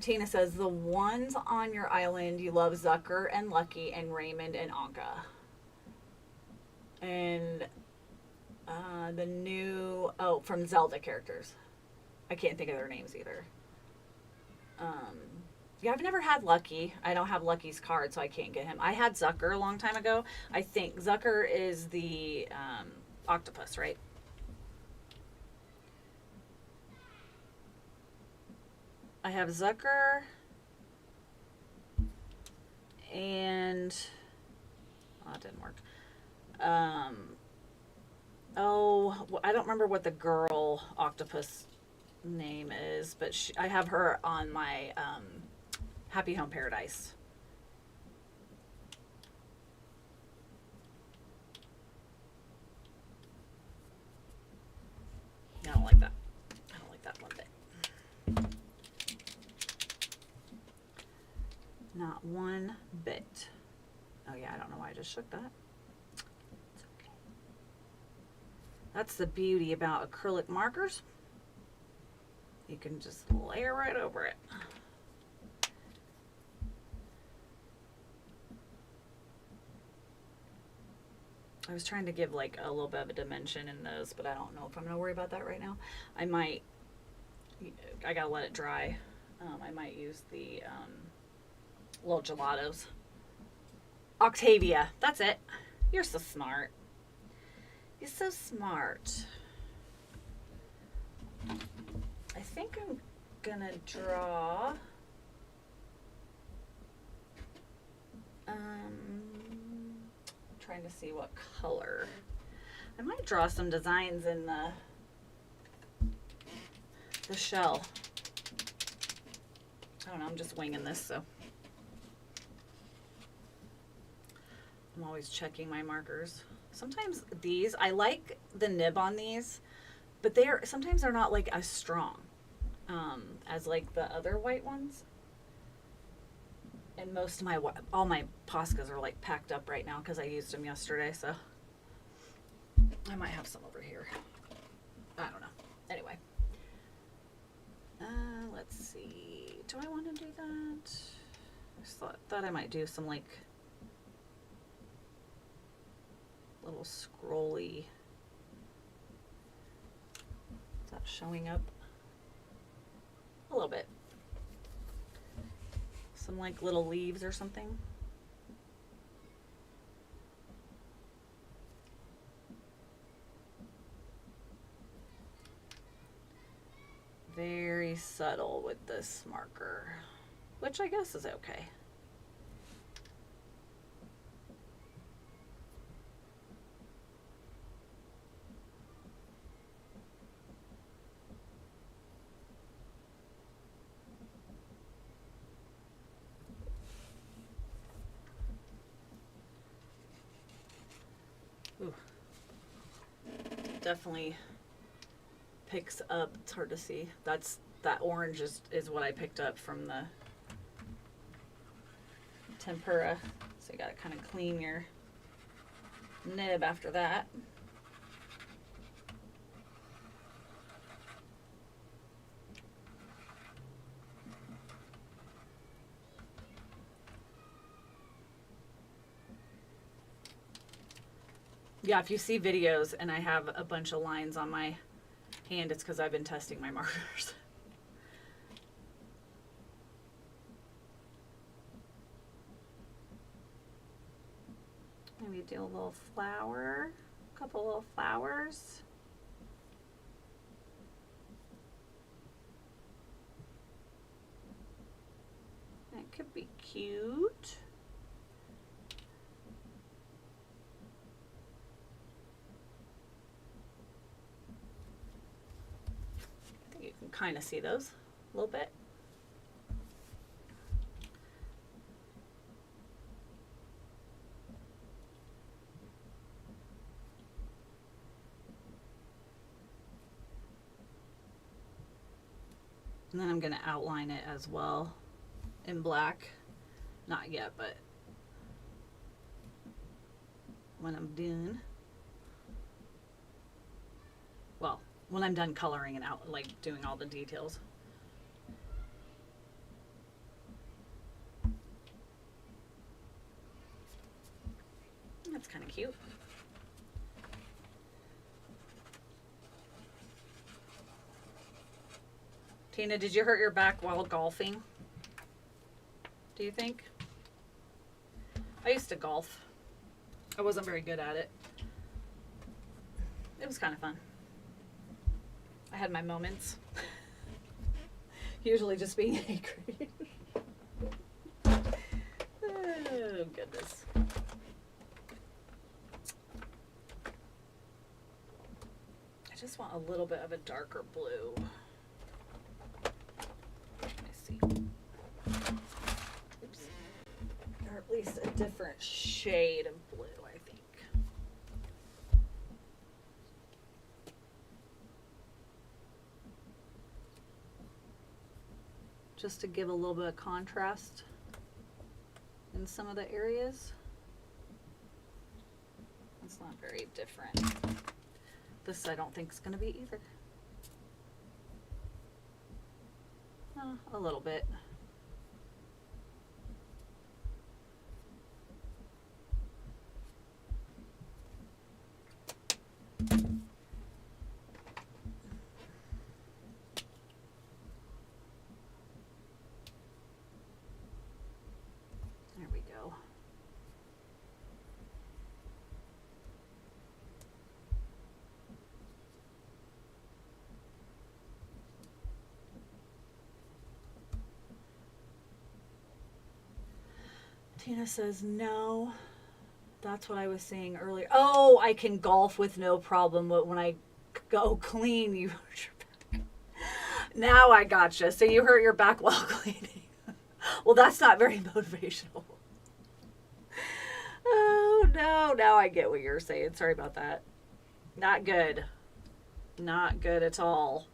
Tina says, the ones on your island, you love Zucker and Lucky and Raymond and Anka. And the new, from Zelda characters. I can't think of their names either. Yeah, I've never had Lucky. I don't have Lucky's card, so I can't get him. I had Zucker a long time ago. I think Zucker is the... octopus, right? I have Zucker and that didn't work. I don't remember what the girl octopus name is, but I have her on my Happy Home Paradise. I don't like that. I don't like that one bit. Not one bit. Oh yeah, I don't know why I just shook that. It's okay. That's the beauty about acrylic markers. You can just layer right over it. I was trying to give like a little bit of a dimension in those, but I don't know if I'm gonna worry about that right now. I gotta let it dry. I might use the little gelatos. Octavia, that's it. You're so smart. You're so smart. I think I'm gonna draw trying to see what color. I might draw some designs in the shell. I don't know, I'm just winging this, so I'm always checking my markers. Sometimes these, I like the nib on these, but sometimes they're not like as strong as like the other white ones. And all my Poscas are like packed up right now because I used them yesterday, so I might have some over here. I don't know. Anyway, let's see. Do I want to do that? I just thought I might do some like little scrolly. Is that showing up? A little bit. Some like little leaves or something. Very subtle with this marker, which I guess is okay. Ooh. Definitely picks up. It's hard to see. That orange is what I picked up from the tempera. So you gotta kind of clean your nib after that. Yeah, if you see videos and I have a bunch of lines on my hand, it's because I've been testing my markers. Maybe do a little flower, a couple little flowers. That could be cute. You can kind of see those a little bit. And then I'm going to outline it as well in black. Not yet, but when I'm done. Well, when I'm done coloring and out, like doing all the details. That's kind of cute. Tina, did you hurt your back while golfing? Do you think? I used to golf. I wasn't very good at it. It was kind of fun. I had my moments. Usually just being angry. Oh, goodness. I just want a little bit of a darker blue. Let me see. Oops. Or at least a different shade of blue, I think. Just to give a little bit of contrast in some of the areas. It's not very different. This I don't think is going to be either. A little bit. Tina says no. That's what I was saying earlier. Oh, I can golf with no problem, but when I go clean, you hurt your back. Now I gotcha. So you hurt your back while cleaning. Well, that's not very motivational. Oh, no. Now I get what you're saying. Sorry about that. Not good. Not good at all.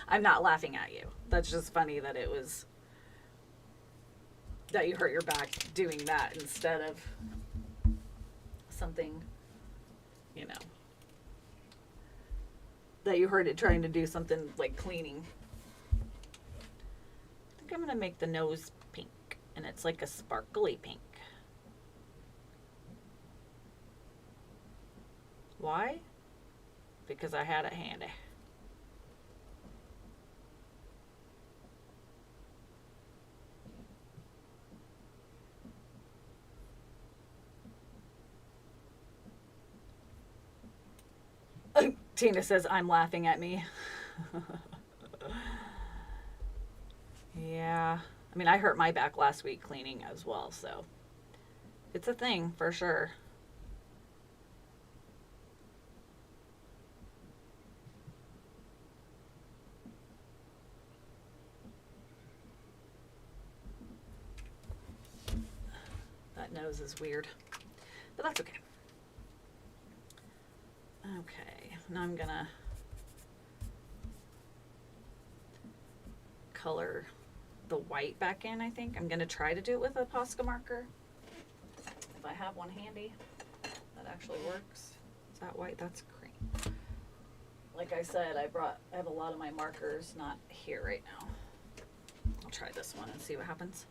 I'm not laughing at you. That's just funny that it was... that you hurt your back doing that instead of something, you know, that you hurt it trying to do something like cleaning. I think I'm going to make the nose pink, and it's like a sparkly pink. Why? Because I had it handy. Tina says, I'm laughing at me. Yeah. I mean, I hurt my back last week cleaning as well, so it's a thing for sure. That nose is weird, but that's okay. Okay, now I'm gonna color the white back in, I think. I'm gonna try to do it with a Posca marker. If I have one handy that actually works. Is that white? That's cream. Like I said, I have a lot of my markers not here right now. I'll try this one and see what happens.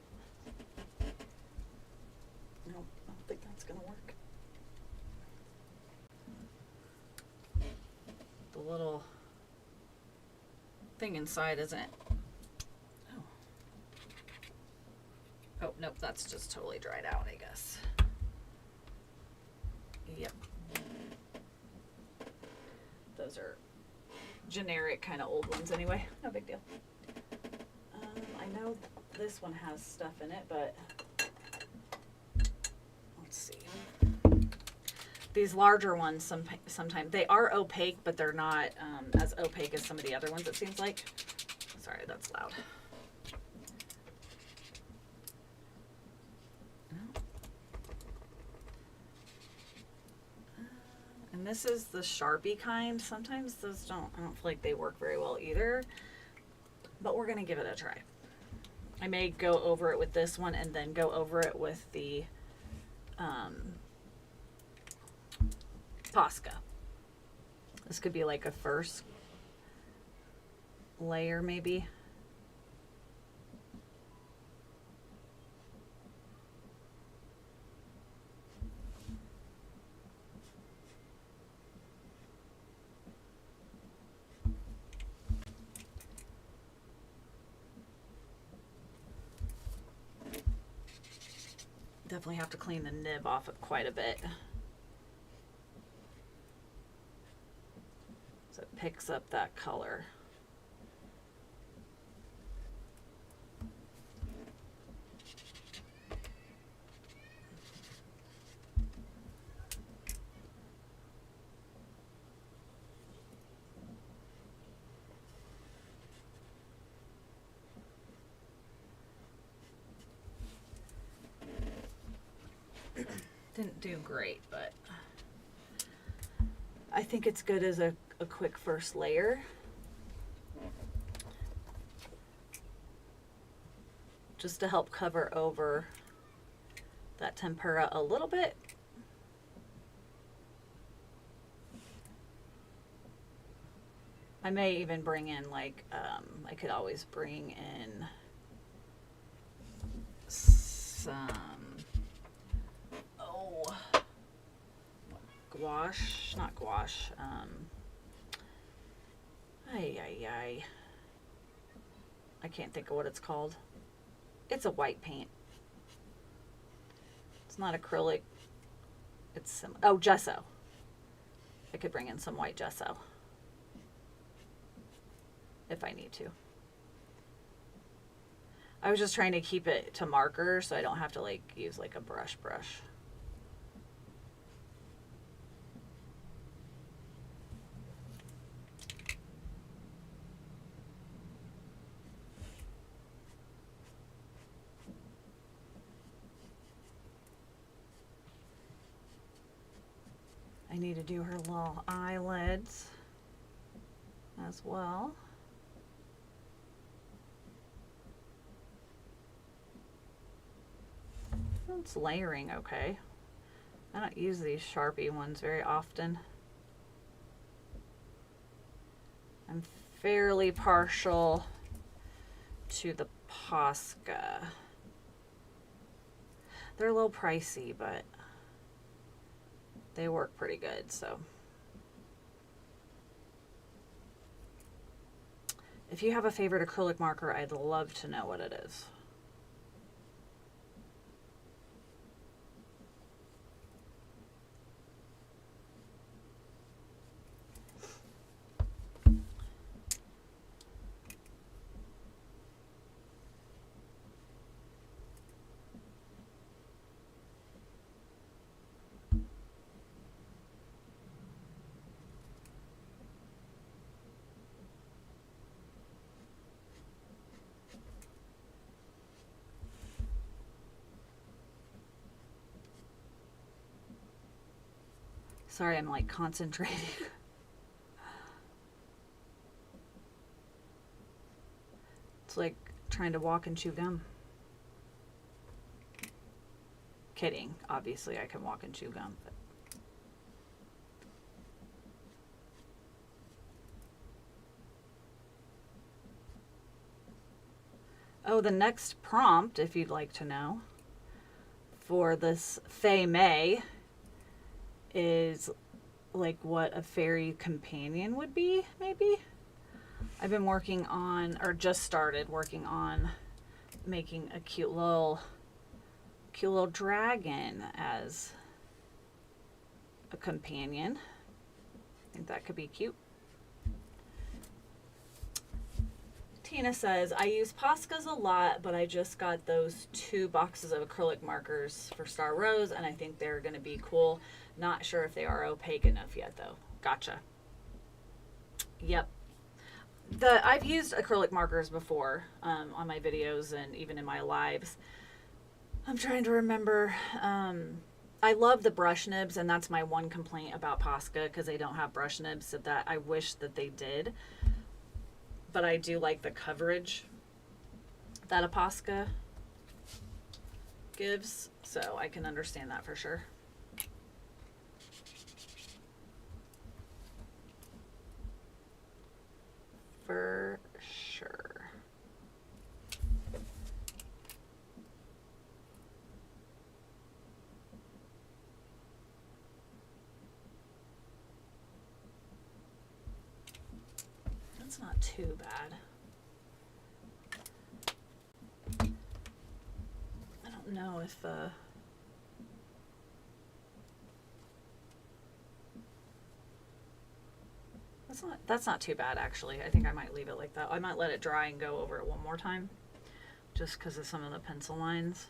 Nope, I don't think that's gonna work. The little thing inside isn't. Oh. Oh, nope, that's just totally dried out, I guess. Yep. Those are generic kind of old ones anyway. No big deal. I know this one has stuff in it, but let's see. These larger ones, sometimes they are opaque, but they're not as opaque as some of the other ones, it seems like. Sorry, that's loud. And this is the Sharpie kind. Sometimes those I don't feel like they work very well either, but we're gonna give it a try. I may go over it with this one and then go over it with the Posca. This could be like a first layer maybe. Definitely have to clean the nib off of quite a bit. So it picks up that color. Didn't do great, but I think it's good as a quick first layer. Just to help cover over that tempera a little bit. I may even bring in like, I could always bring in some gouache, not gouache, I can't think of what it's called. It's a white paint. It's not acrylic. It's gesso. I could bring in some white gesso if I need to. I was just trying to keep it to marker so I don't have to like use like a brush. I need to do her little eyelids as well. It's layering okay. I don't use these Sharpie ones very often. I'm fairly partial to the Posca. They're a little pricey, but they work pretty good, so. If you have a favorite acrylic marker, I'd love to know what it is. Sorry, I'm like concentrating. It's like trying to walk and chew gum. Kidding. Obviously, I can walk and chew gum. But oh, the next prompt, if you'd like to know, for this Fay May is like what a fairy companion would be, maybe. I've been working on, or just started working on, making a cute little dragon as a companion. I think that could be cute. Tina says, I use Poscas a lot, but I just got those 2 boxes of acrylic markers for Star Rose, and I think they're going to be cool. Not sure if they are opaque enough yet, though. Gotcha. Yep. I've used acrylic markers before on my videos and even in my lives. I'm trying to remember. I love the brush nibs, and that's my one complaint about Posca, because they don't have brush nibs, so that I wish that they did. But I do like the coverage that a Posca gives, so I can understand that for sure. For sure. That's not too bad. I don't know if that's not too bad, actually. I think I might leave it like that. I might let it dry and go over it one more time, just because of some of the pencil lines.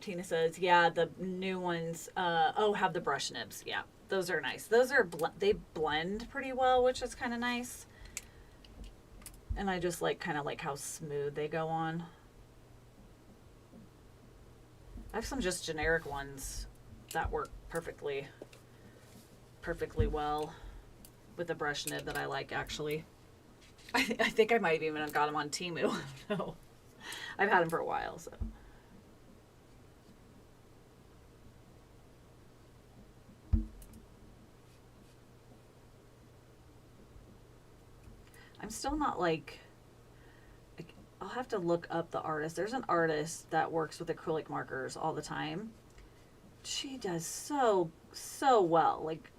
Tina says, yeah, the new ones, have the brush nibs. Yeah, those are nice. Those are, they blend pretty well, which is kind of nice. And I just like, kind of like how smooth they go on. I have some just generic ones that work perfectly well with the brush nib that I like, actually. I think I might even have got them on Temu. No, I've had them for a while, so. I'm still not like, I'll have to look up the artist. There's an artist that works with acrylic markers all the time. She does so well. Like,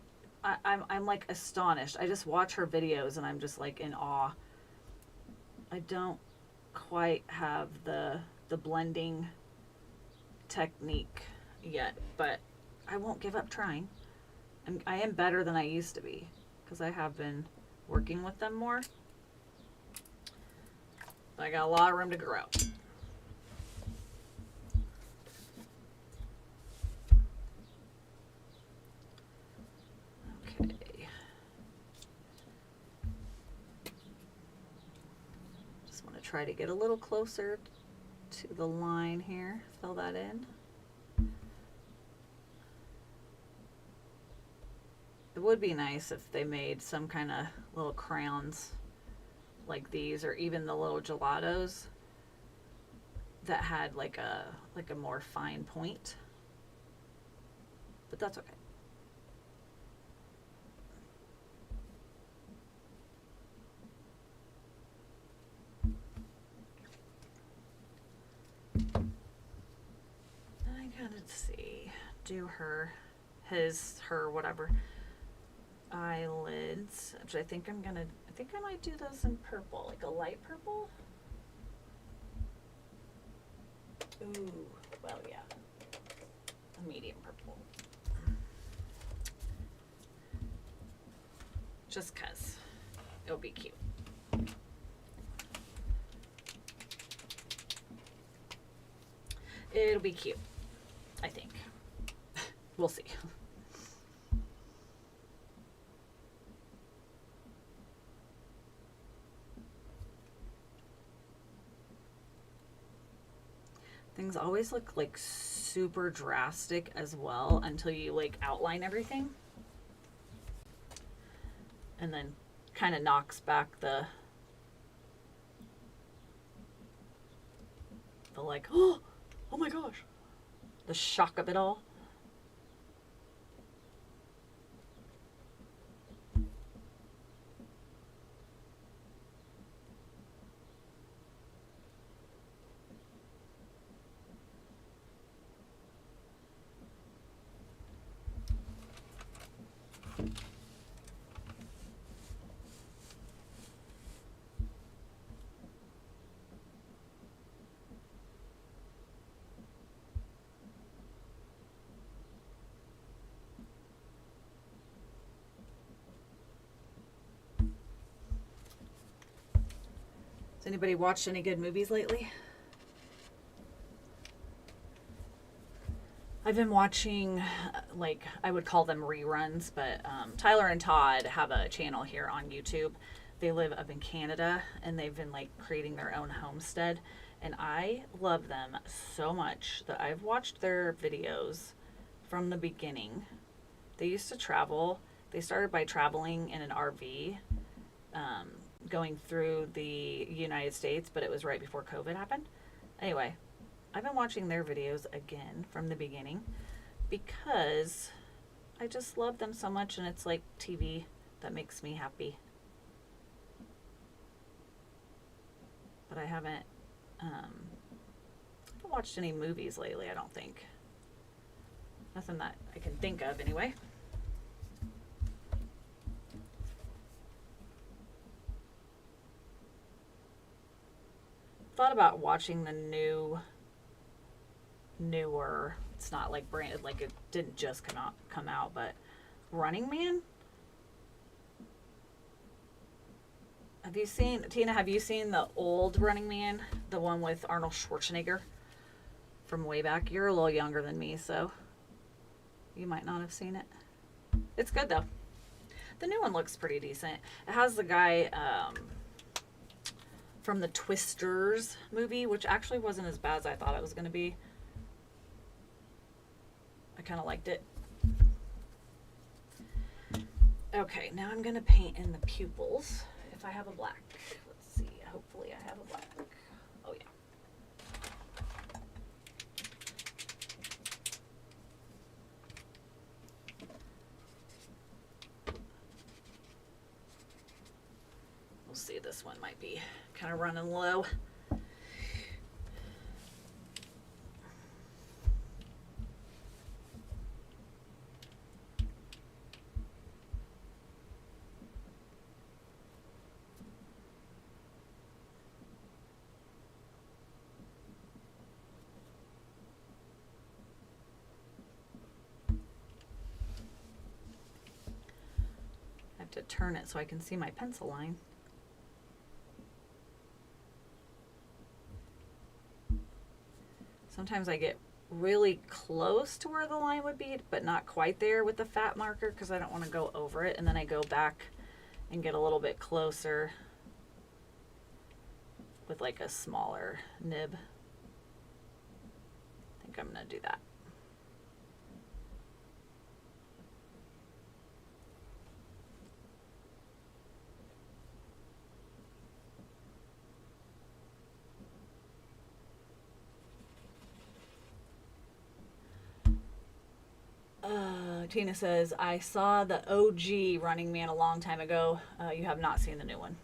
I'm like astonished. I just watch her videos and I'm just like in awe. I don't quite have the blending technique yet, but I won't give up trying. I am better than I used to be, because I have been working with them more. I got a lot of room to grow. Okay. Just want to try to get a little closer to the line here. Fill that in. It would be nice if they made some kind of little crayons like these, or even the little gelatos that had like a more fine point. But that's okay. I gotta see, do her, whatever eyelids, which I think I might do those in purple, like a light purple. Ooh, well, yeah, a medium purple. Just 'cause it'll be cute. It'll be cute, I think. We'll see. Things always look like super drastic as well until you like outline everything. And then kind of knocks back the like, oh my gosh, the shock of it all. Has anybody watched any good movies lately? I've been watching, like, I would call them reruns, but Tyler and Todd have a channel here on YouTube. They live up in Canada, and they've been, like, creating their own homestead. And I love them so much that I've watched their videos from the beginning. They used to travel. They started by traveling in an RV, going through the United States, but it was right before COVID happened. Anyway, I've been watching their videos again from the beginning because I just love them so much, and it's like TV that makes me happy. But I haven't watched any movies lately, I don't think. Nothing that I can think of anyway. Thought about watching the newer, it's not like branded, like it didn't just come out, but Running Man. Have you seen, Tina, have you seen the old Running Man? The one with Arnold Schwarzenegger from way back? You're a little younger than me, so you might not have seen it. It's good though. The new one looks pretty decent. It has the guy from the Twisters movie, which actually wasn't as bad as I thought it was going to be. I kind of liked it. Okay, now I'm going to paint in the pupils. If I have a black. Let's see. Hopefully I have a black. Oh, yeah. We'll see. This one might be kind of running low. To turn it so I can see my pencil line. sometimes I get really close to where the line would be, but not quite there with the fat marker because I don't want to go over it. And then I go back and get a little bit closer with like a smaller nib. I think I'm going to do that. Tina says, I saw the OG Running Man a long time ago. You have not seen the new one.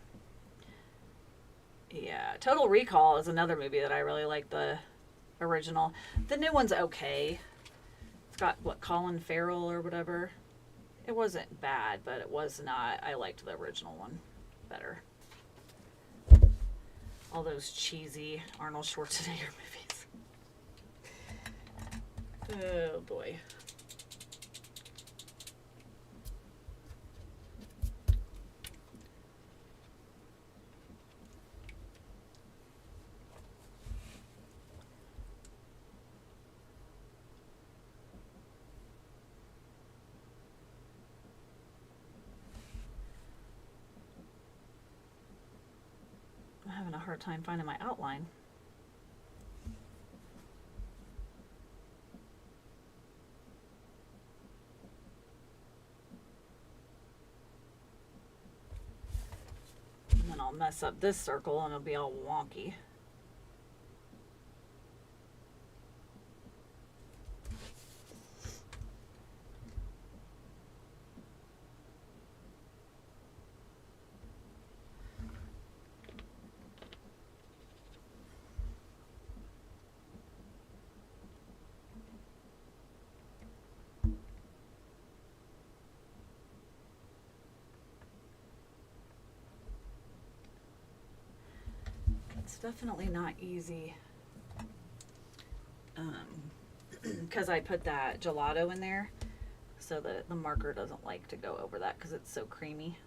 Yeah, Total Recall is another movie that I really like, the original. The new one's okay. It's got, what, Colin Farrell or whatever. It wasn't bad, but it was not. I liked the original one better. All those cheesy Arnold Schwarzenegger movies. Oh, boy. I'm having a hard time finding my outline. And then I'll mess up this circle and it'll be all wonky. It's definitely not easy because I put that gelato in there so that the marker doesn't like to go over that because it's so creamy.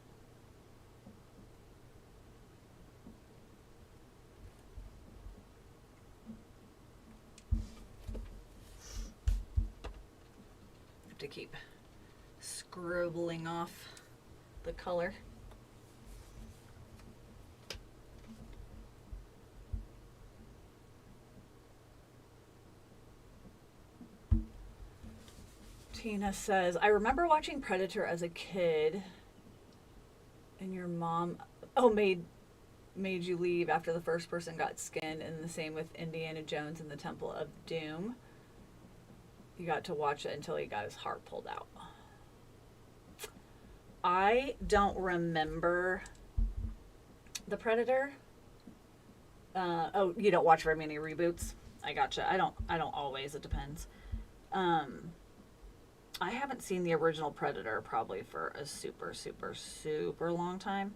Have to keep scribbling off the color. Tina says, I remember watching Predator as a kid, and your mom, made you leave after the first person got skinned, and the same with Indiana Jones and the Temple of Doom. You got to watch it until he got his heart pulled out. I don't remember the Predator. You don't watch very many reboots? I gotcha. I don't always. It depends. I haven't seen the original Predator probably for a super, super, super long time.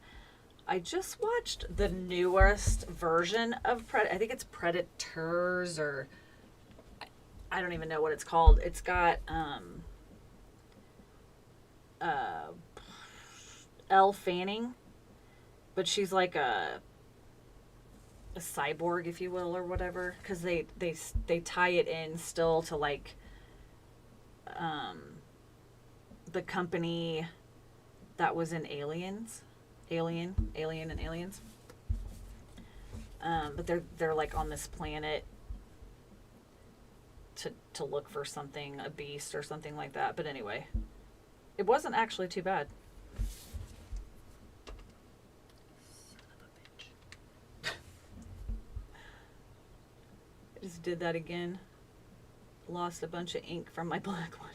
I just watched the newest version of Predator. I think it's Predators, or I don't even know what it's called. It's got Elle Fanning, but she's like a cyborg, if you will, or whatever, because they tie it in still to like the company that was in Aliens, Alien and Aliens. But they're like on this planet to look for something, a beast or something like that. But anyway, it wasn't actually too bad. Son of a bitch. I just did that again. Lost a bunch of ink from my black one.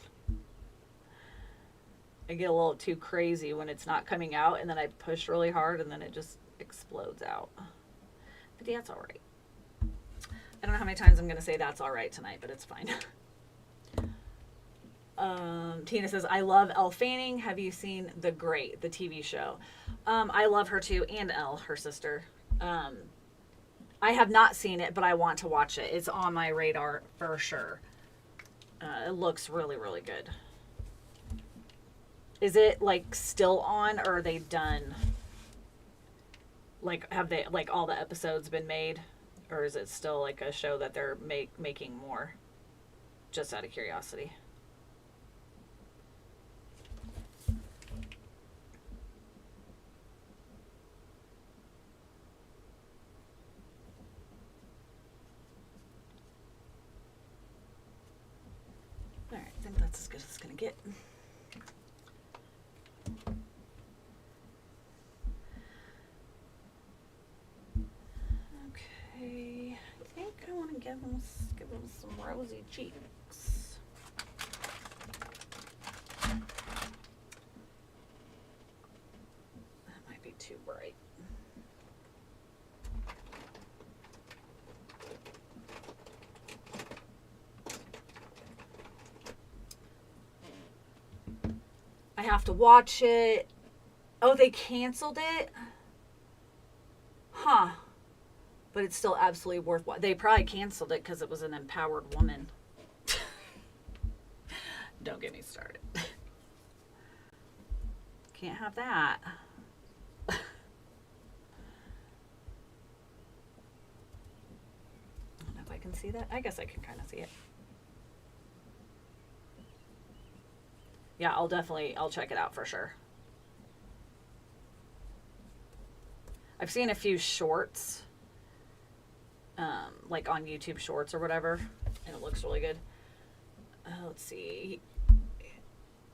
I get a little too crazy when it's not coming out, and then I push really hard, and then it just explodes out. But yeah, it's all right. I don't know how many times I'm going to say that's all right tonight, but it's fine. Tina says, I love Elle Fanning. Have you seen The Great, the TV show? I love her too, and Elle, her sister. I have not seen it, but I want to watch it. It's on my radar for sure. It looks really, really good. Is it like still on, or are they done? Like, have they, like, all the episodes been made? Or is it still like a show that they're making more just out of curiosity? All right, I think that's as good as it's going to get. Okay, I think I want to give him some rosy cheeks. That might be too bright. I have to watch it. Oh, they canceled it? Huh. But it's still absolutely worthwhile. They probably canceled it because it was an empowered woman. Don't get me started. Can't have that. I don't know if I can see that. I guess I can kind of see it. Yeah, I'll check it out for sure. I've seen a few shorts, like on YouTube Shorts or whatever, and it looks really good. Let's see.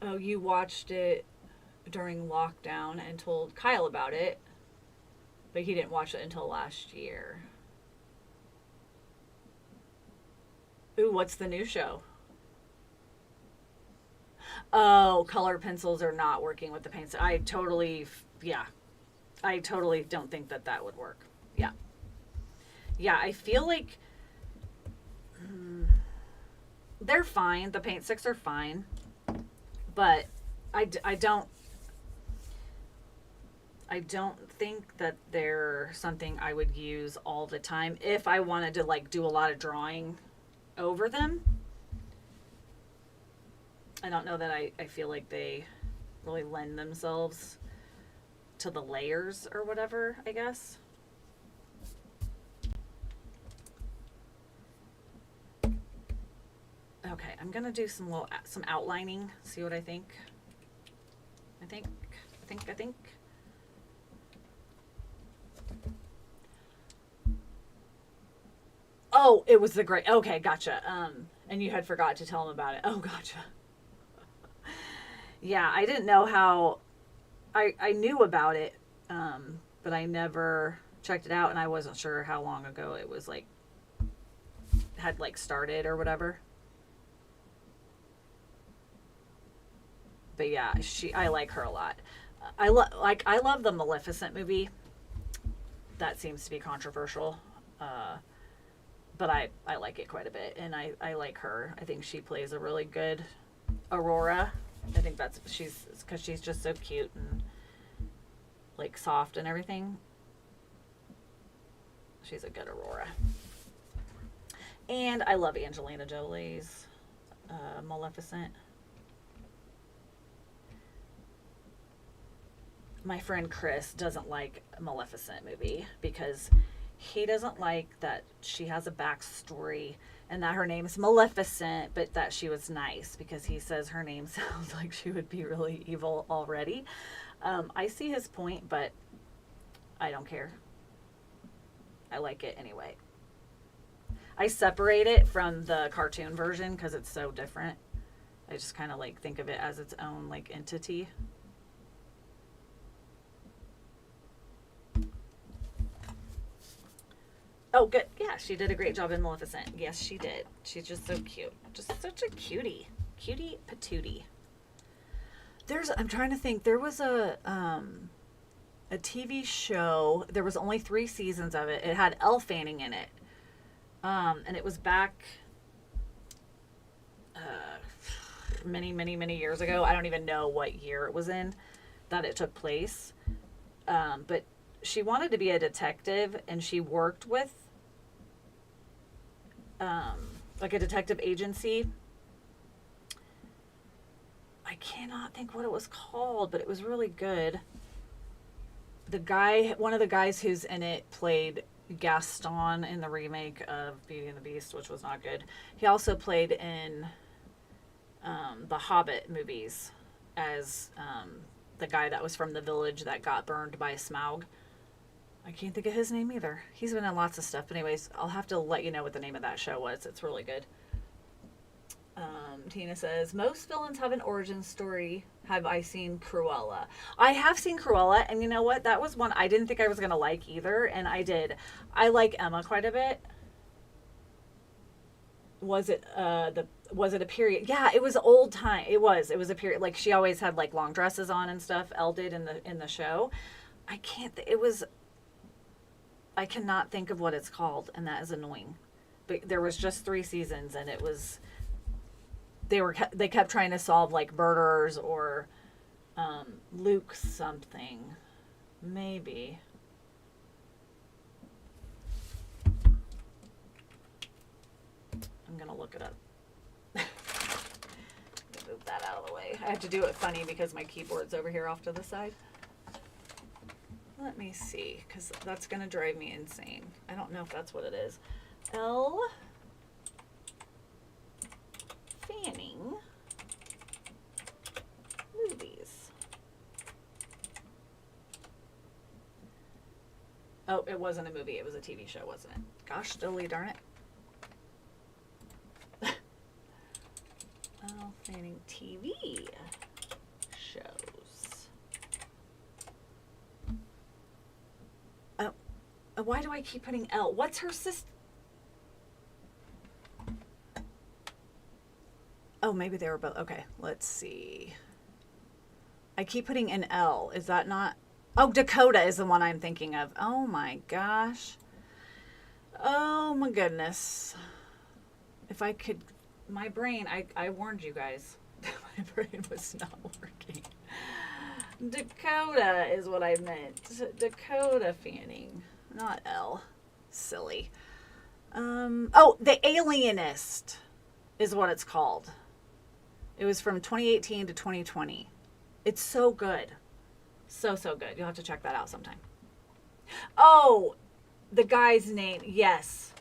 Oh, you watched it during lockdown and told Kyle about it, but he didn't watch it until last year. Ooh, what's the new show? Oh, colored pencils are not working with the paints. I totally don't think that would work. Yeah. Yeah, I feel like they're fine. The paint sticks are fine. But I don't think that they're something I would use all the time. If I wanted to like do a lot of drawing over them, I don't know that I feel like they really lend themselves to the layers or whatever, I guess. Okay, I'm gonna do some outlining, see what I think. I think. Oh, it was the great. Okay, gotcha. And you had forgot to tell him about it. Oh, gotcha. Yeah, I didn't know how. I knew about it, but I never checked it out, and I wasn't sure how long ago it was like had like started or whatever. But yeah, I like her a lot. I love the Maleficent movie. That seems to be controversial, but I like it quite a bit, and I like her. I think she plays a really good Aurora. I think because she's just so cute and like soft and everything. She's a good Aurora. And I love Angelina Jolie's Maleficent. My friend Chris doesn't like Maleficent movie because he doesn't like that she has a backstory and that her name is Maleficent, but that she was nice, because he says her name sounds like she would be really evil already. I see his point, but I don't care. I like it anyway. I separate it from the cartoon version because it's so different. I just kind of like think of it as its own like entity. Oh, good. Yeah, she did a great job in Maleficent. Yes, she did. She's just so cute. Just such a cutie. Cutie patootie. I'm trying to think. There was a TV show. There was only 3 seasons of it. It had Elle Fanning in it. And it was back many years ago. I don't even know what year it was in that it took place. But she wanted to be a detective, and she worked with like a detective agency. I cannot think what it was called, but it was really good. One of the guys who's in it played Gaston in the remake of Beauty and the Beast, which was not good. He also played in the Hobbit movies as the guy that was from the village that got burned by Smaug. I can't think of his name either. He's been in lots of stuff. But anyways, I'll have to let you know what the name of that show was. It's really good. Tina says, most villains have an origin story. Have I seen Cruella? I have seen Cruella, and you know what? That was one I didn't think I was going to like either, and I did. I like Emma quite a bit. Was it a period? Yeah, it was old time. It was a period. Like, she always had like long dresses on and stuff. Elle did in the show. I can't. I cannot think of what it's called, and that is annoying. But there was just 3 seasons, and it was. They kept trying to solve like murderers or Luke something, maybe. I'm gonna look it up. Move that out of the way. I have to do it funny because my keyboard's over here off to the side. Let me see, because that's gonna drive me insane. I don't know if that's what it is. Elle Fanning movies. Oh, it wasn't a movie. It was a TV show, wasn't it? Gosh, dilly darn it. Elle Fanning TV shows. Oh, why do I keep putting Elle? What's her sister? Oh, maybe they were both. Okay, let's see. I keep putting an L. Is that not? Oh, Dakota is the one I'm thinking of. Oh my gosh. Oh my goodness. If I could, my brain, I warned you guys. My brain was not working. Dakota is what I meant. Dakota Fanning, not L. Silly. Oh, The Alienist is what it's called. It was from 2018 to 2020. It's so good. So good. You'll have to check that out sometime. Oh, the guy's name. Yes.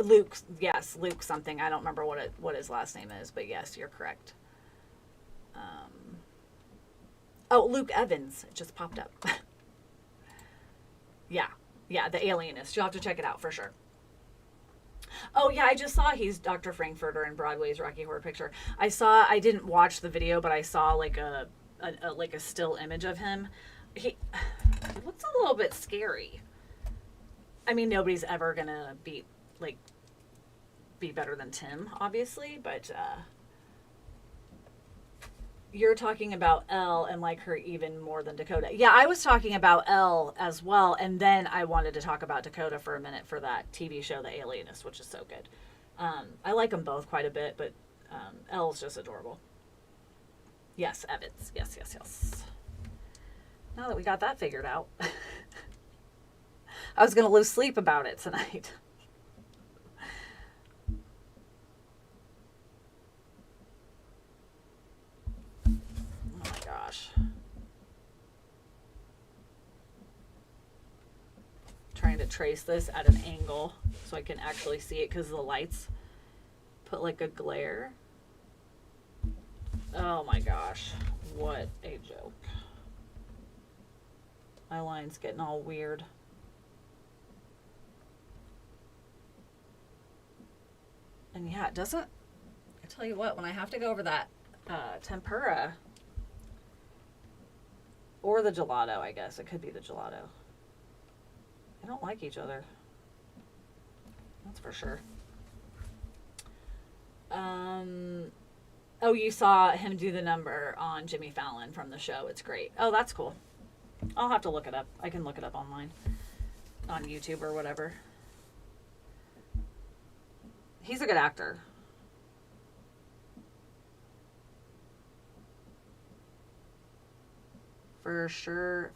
Luke. Yes, Luke something. I don't remember what his last name is, but yes, you're correct. Oh, Luke Evans. It just popped up. Yeah, The Alienist. You'll have to check it out for sure. Oh yeah, I just saw he's Dr. Frankfurter in Broadway's Rocky Horror Picture. I didn't watch the video, but I saw like a still image of him. He looks a little bit scary. I mean, nobody's ever gonna be better than Tim, obviously, but you're talking about Elle and like her even more than Dakota. Yeah, I was talking about Elle as well, and then I wanted to talk about Dakota for a minute for that TV show, The Alienist, which is so good. I like them both quite a bit, but Elle's just adorable. Yes, Evans. Yes. Now that we got that figured out, I was going to lose sleep about it tonight. Trying to trace this at an angle so I can actually see it because of the lights put like a glare. Oh my gosh, what a joke. My line's getting all weird. And yeah, it doesn't, I tell you what, when I have to go over that tempura or the gelato, I guess it could be the gelato. They don't like each other. That's for sure. Oh, you saw him do the number on Jimmy Fallon from the show. It's great. Oh, that's cool. I'll have to look it up. I can look it up online on YouTube or whatever. He's a good actor. For sure.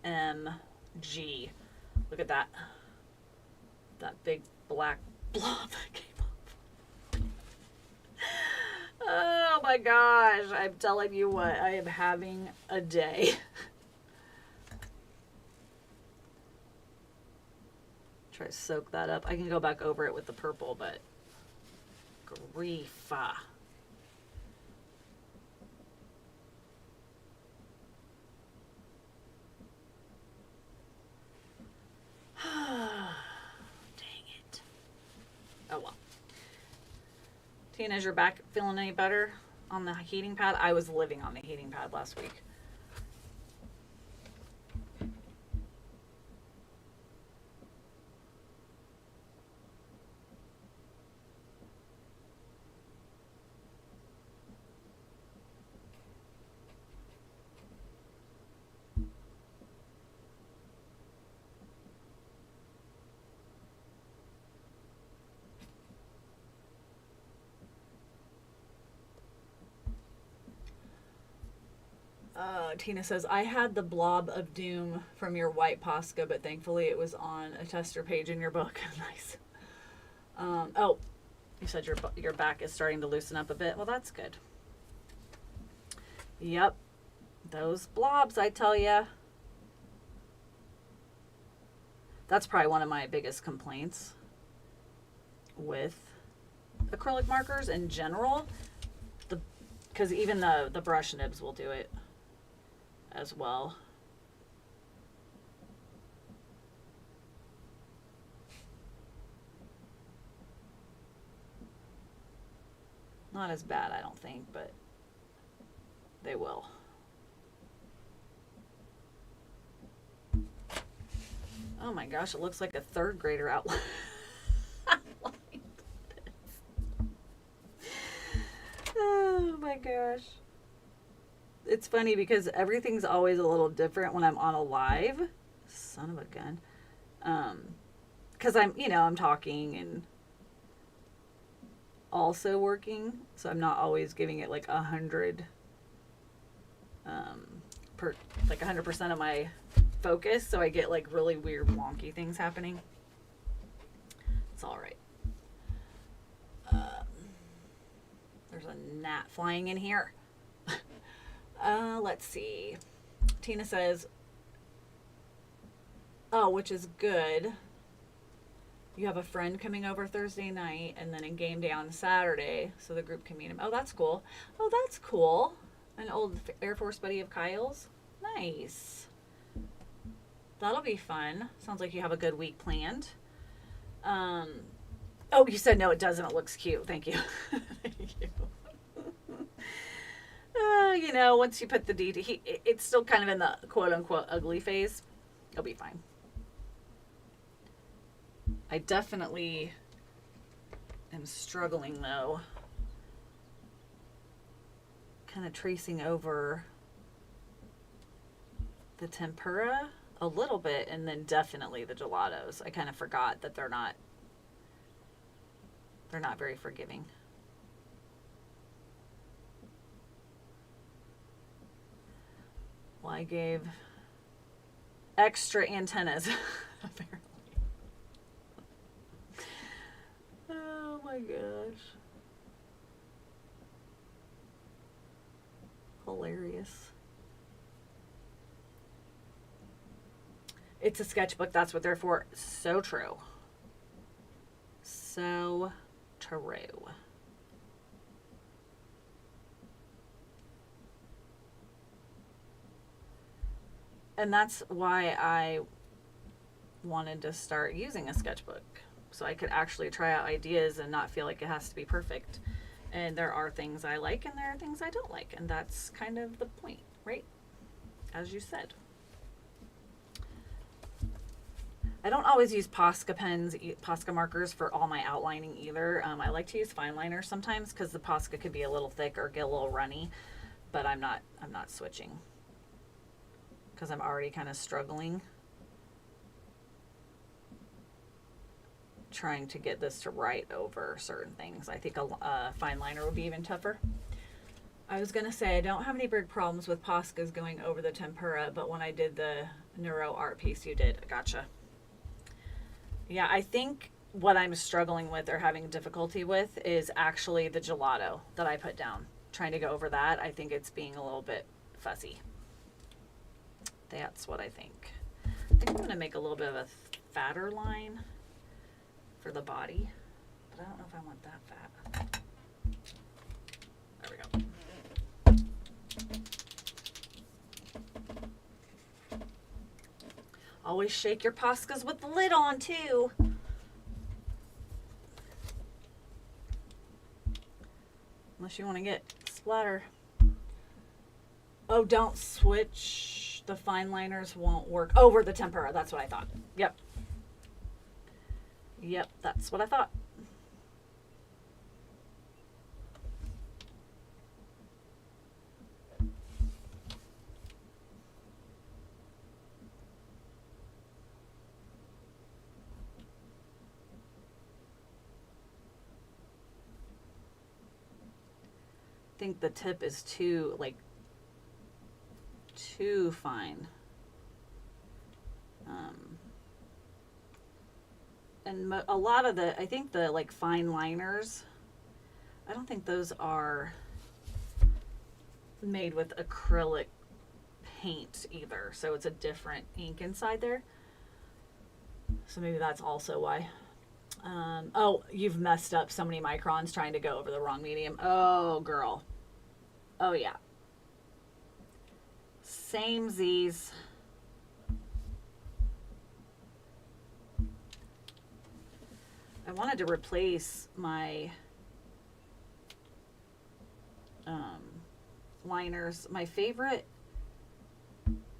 OMG. Look at that. That big black blob that came up. Oh my gosh. I'm telling you what, I am having a day. Try to soak that up. I can go back over it with the purple, but grief. Dang it. Oh well. Tina, is your back feeling any better on the heating pad? I was living on the heating pad last week. Tina says, I had the blob of doom from your white Posca, but thankfully it was on a tester page in your book. Nice. Oh, you said your back is starting to loosen up a bit. Well, that's good. Yep. Those blobs, I tell ya. That's probably one of my biggest complaints with acrylic markers in general. Because even the brush nibs will do it as well. Not as bad, I don't think, but they will. Oh my gosh, it looks like a third grader outline. Oh my gosh. It's funny because everything's always a little different when I'm on a live. Son of a gun. Because I'm talking and also working, so I'm not always giving it like 100 100% of my focus, so I get like really weird wonky things happening. It's all right. There's a gnat flying in here. Let's see. Tina says, oh, which is good. You have a friend coming over Thursday night and then a game day on Saturday, so the group can meet him. Oh, that's cool. Oh, that's cool. An old Air Force buddy of Kyle's. Nice. That'll be fun. Sounds like you have a good week planned. Oh, you said no, it doesn't. It looks cute. Thank you. Thank you. Once you put the detail, it's still kind of in the quote-unquote ugly phase. It'll be fine. I definitely am struggling, though. Kind of tracing over the tempera a little bit, and then definitely the gelatos. I kind of forgot that they're not very forgiving. Well, I gave extra antennas, apparently. Oh my gosh. Hilarious. It's a sketchbook. That's what they're for. So true. So true. And that's why I wanted to start using a sketchbook, so I could actually try out ideas and not feel like it has to be perfect. And there are things I like and there are things I don't like, and that's kind of the point, right? As you said. I don't always use Posca pens, Posca markers for all my outlining either. I like to use fine liners sometimes because the Posca could be a little thick or get a little runny, but I'm not switching because I'm already kind of struggling trying to get this to write over certain things. I think a fine liner would be even tougher. I was gonna say I don't have any big problems with Poscas going over the tempera, but when I did the Neuro art piece you did. Gotcha. Yeah, I think what I'm struggling with or having difficulty with is actually the gelato that I put down. Trying to go over that, I think it's being a little bit fuzzy. That's what I think. I think I'm going to make a little bit of a fatter line for the body, but I don't know if I want that fat. There we go. Always shake your Poscas with the lid on too. Unless you want to get splatter. Oh, don't switch. The fine liners won't work. Over the tempera, that's what I thought. Yep. Yep, that's what I thought. I think the tip is too fine. And a lot of I think the like fine liners, I don't think those are made with acrylic paint either. So it's a different ink inside there. So maybe that's also why. Oh, you've messed up so many microns trying to go over the wrong medium. Oh, girl. Oh, yeah. Same Z's. I wanted to replace my liners. My favorite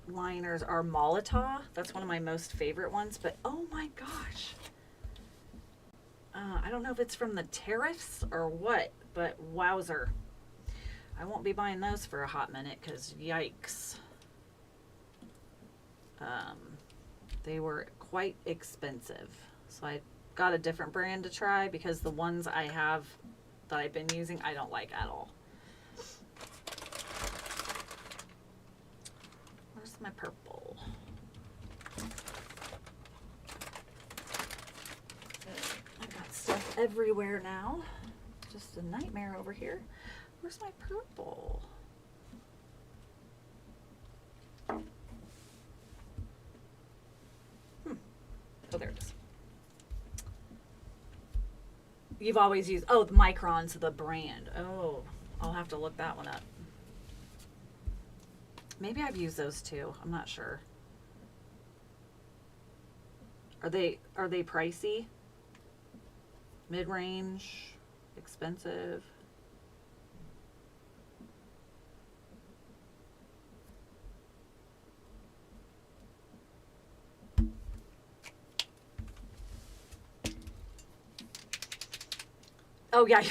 liners are Molotov. That's one of my most favorite ones. But, oh my gosh. I don't know if it's from the tariffs or what, but wowzer. I won't be buying those for a hot minute because yikes. They were quite expensive. So I got a different brand to try because the ones I have that I've been using I don't like at all. Where's my purple? Stuff everywhere now. Just a nightmare over here. Where's my purple? Oh, there it is. You've always used, oh, the Micron's the brand. Oh, I'll have to look that one up. Maybe I've used those too. I'm not sure. Are they pricey? Mid-range, expensive. Oh yeah,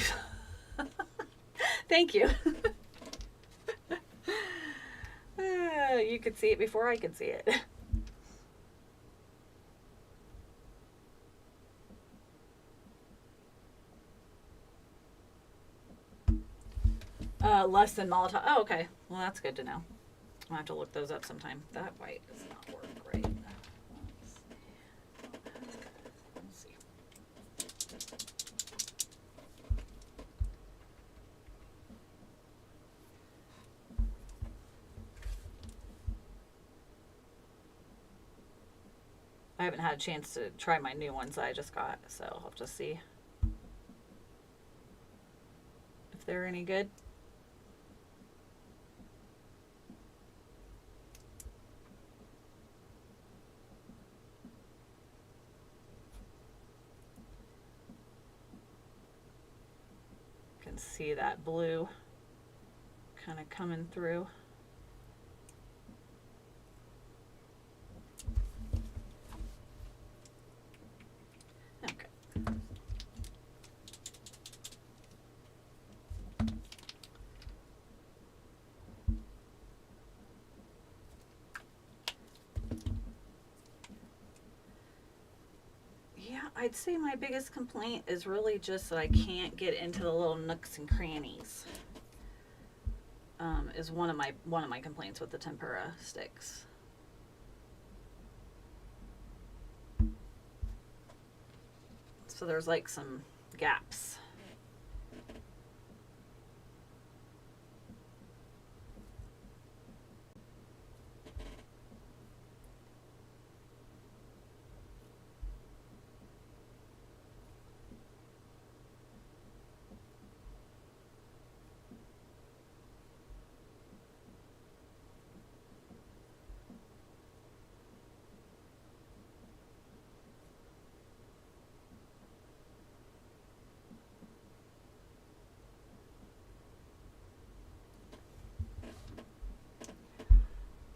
thank you. You could see it before I could see it. Less than Molotov. Oh, okay. Well, that's good to know. I'll have to look those up sometime. That white does not work great. Let's see. I haven't had a chance to try my new ones that I just got, so I'll have to see if they're any good. Can see that blue kind of coming through. Okay. I'd say my biggest complaint is really just that I can't get into the little nooks and crannies. Is one of my complaints with the tempera sticks. So there's like some gaps.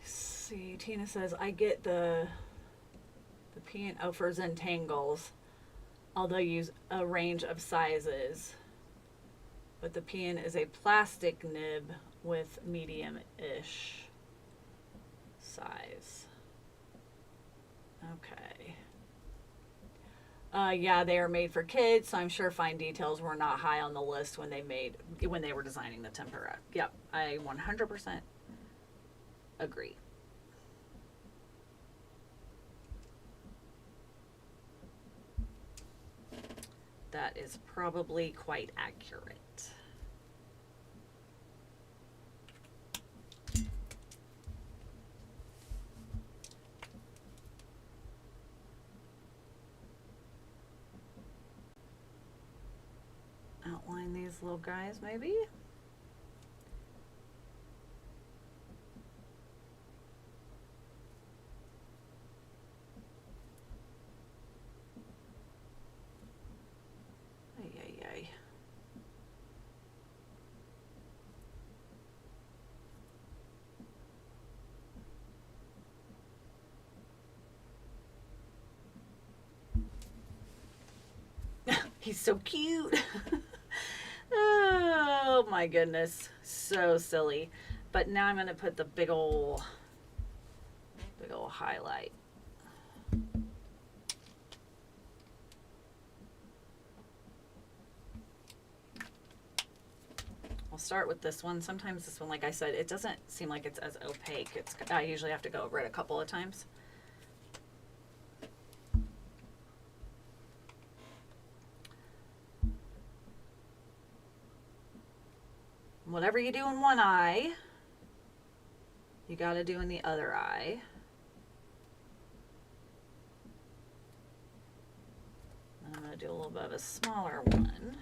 See, Tina says, I get the paint for Zentangles, although use a range of sizes. But the pen is a plastic nib with medium-ish size. Okay. Yeah, they are made for kids, so I'm sure fine details were not high on the list when they were designing the tempera. Yep, I 100% agree. That is probably quite accurate. Outline these little guys, maybe. He's so cute. Oh my goodness. So silly. But now I'm going to put the big ol' highlight. I'll start with this one. Sometimes this one, like I said, it doesn't seem like it's as opaque. I usually have to go over it a couple of times. Whatever you do in one eye, you got to do in the other eye. And I'm going to do a little bit of a smaller one.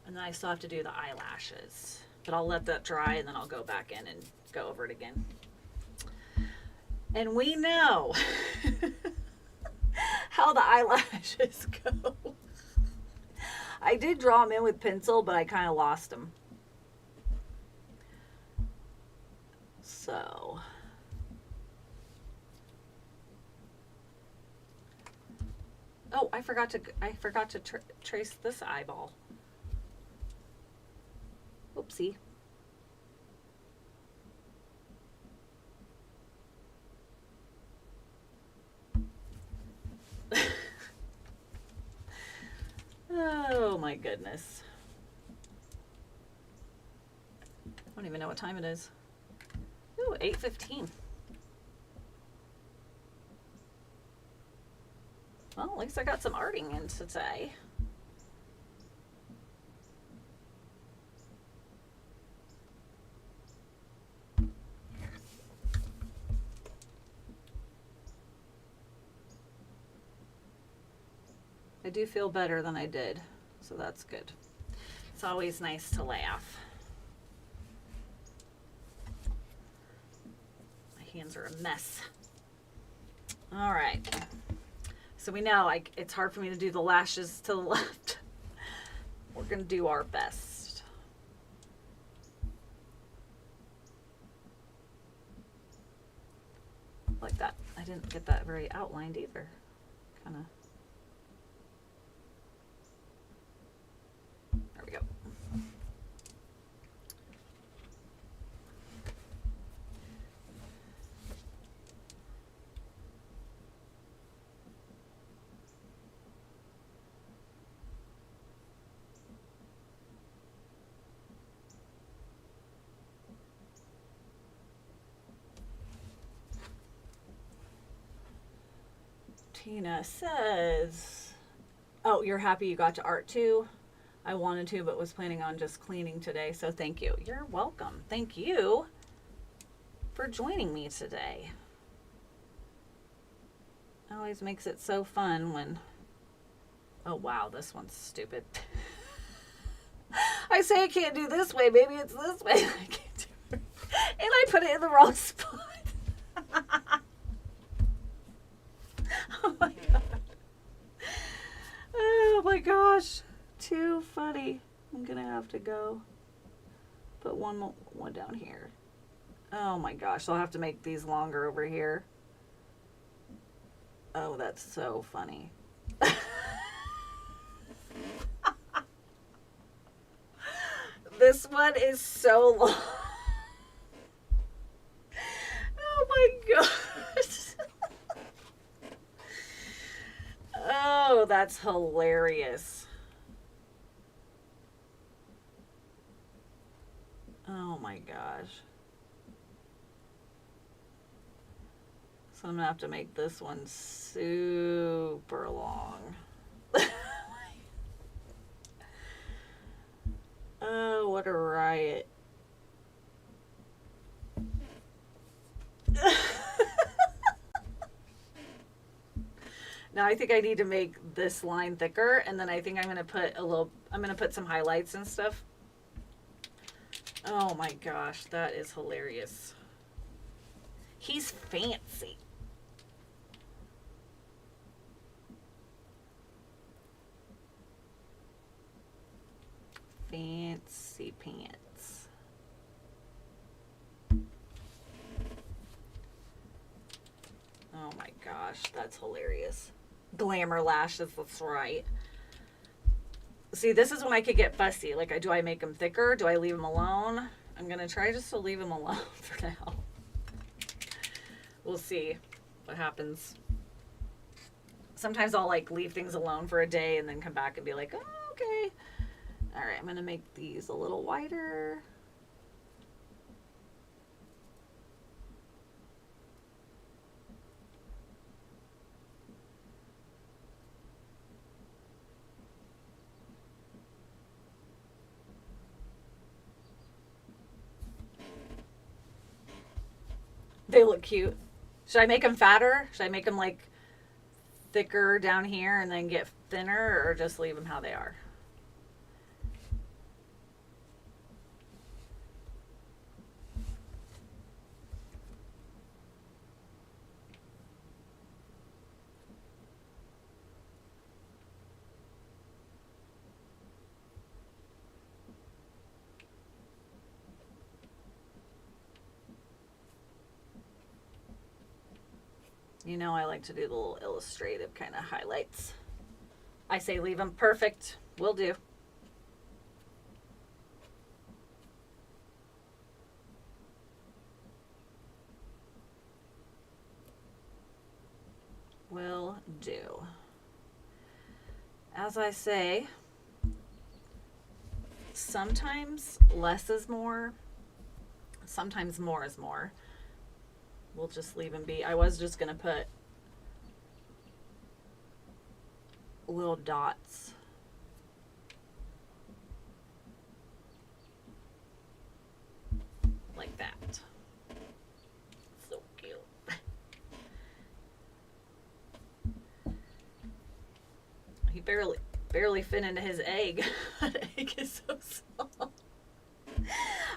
And then I still have to do the eyelashes. But I'll let that dry and then I'll go back in and go over it again. And we know how the eyelashes go. I did draw them in with pencil, but I kind of lost them. So. Oh, I forgot to trace this eyeball. Oopsie. Oh my goodness. I don't even know what time it is. Ooh, 8:15. Well, at least I got some arting in today. I do feel better than I did, so that's good. It's always nice to laugh. My hands are a mess. All right. So we know it's hard for me to do the lashes to the left. We're going to do our best. Like that. I didn't get that very outlined either. Kind of. There we go. Tina says, oh, you're happy you got to art too? I wanted to, but was planning on just cleaning today, so thank you. You're welcome. Thank you for joining me today. Always makes it so fun when... Oh, wow, this one's stupid. I say I can't do this way. Maybe it's this way. I can't do it. And I put it in the wrong spot. Oh, my God. Oh, my gosh. Too funny. I'm going to have to go put one down here. Oh, my gosh. I'll have to make these longer over here. Oh, that's so funny. This one is so long. Oh my gosh. Oh, that's hilarious. Oh my gosh. So I'm gonna have to make this one super long. Oh, what a riot. Now I think I need to make this line thicker, and then I think I'm going to put some highlights and stuff. Oh my gosh, that is hilarious. He's fancy. Fancy pants. Oh my gosh, that's hilarious. Glamour lashes, that's right. See, this is when I could get fussy. Like, do I make them thicker? Do I leave them alone? I'm going to try just to leave them alone for now. We'll see what happens. Sometimes I'll, like, leave things alone for a day and then come back and be like, oh, okay. All right, I'm going to make these a little wider. They look cute. Should I make them fatter? Should I make them like thicker down here and then get thinner, or just leave them how they are? You know I like to do the little illustrative kind of highlights. I say leave them perfect. Will do. Will do. As I say, sometimes less is more. Sometimes more is more. We'll just leave them be. I was just going to put little dots. Like that. So cute. He barely fit into his egg. The egg is so small.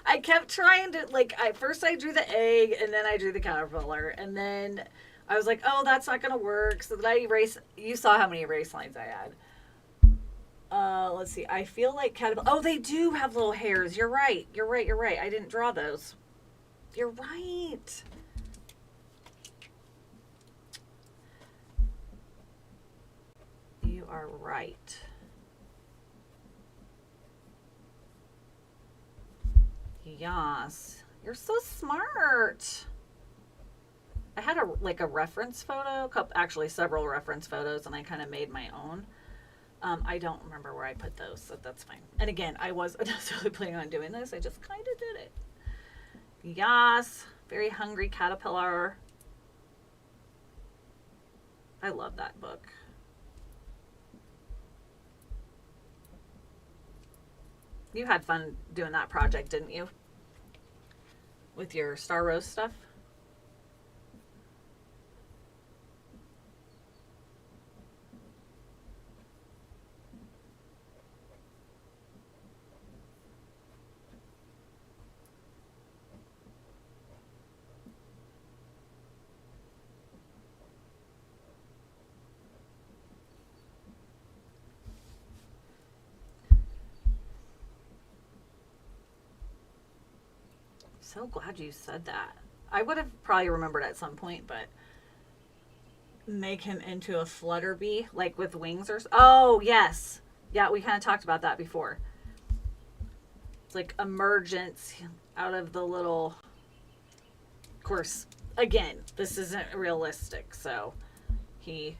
I kept trying to, like, first I drew the egg, and then I drew the caterpillar, and then I was like, oh, that's not going to work, so then I erased, you saw how many erase lines I had. Let's see, I feel like caterpillar, oh, they do have little hairs, you're right, I didn't draw those. You're right. You are right. Yes, you're so smart. I had a reference photo, actually several reference photos, and I kind of made my own. I don't remember where I put those, so that's fine. And again, I wasn't necessarily planning on doing this. I just kind of did it. Yes, very hungry caterpillar. I love that book. You had fun doing that project, didn't you? With your Star Rose stuff? So glad you said that. I would have probably remembered at some point, but make him into a flutter bee, like with wings or... Oh, yes. Yeah, we kind of talked about that before. It's like Emergence out of the little... Of course, again, this isn't realistic, so he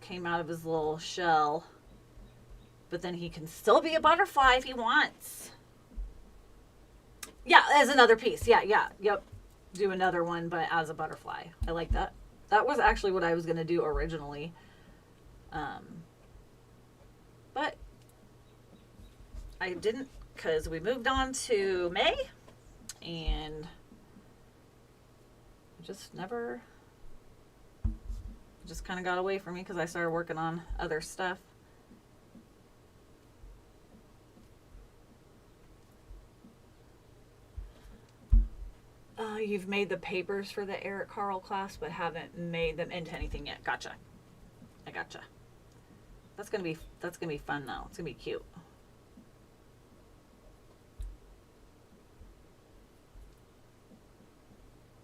came out of his little shell, but then he can still be a butterfly if he wants. Yeah, as another piece. Yeah, yep. Do another one, but as a butterfly. I like that. That was actually what I was going to do originally. But I didn't, because we moved on to May, and just never, just kind of got away from me because I started working on other stuff. You've made the papers for the Eric Carle class, but haven't made them into anything yet. Gotcha. I gotcha. That's gonna be fun though. It's gonna be cute.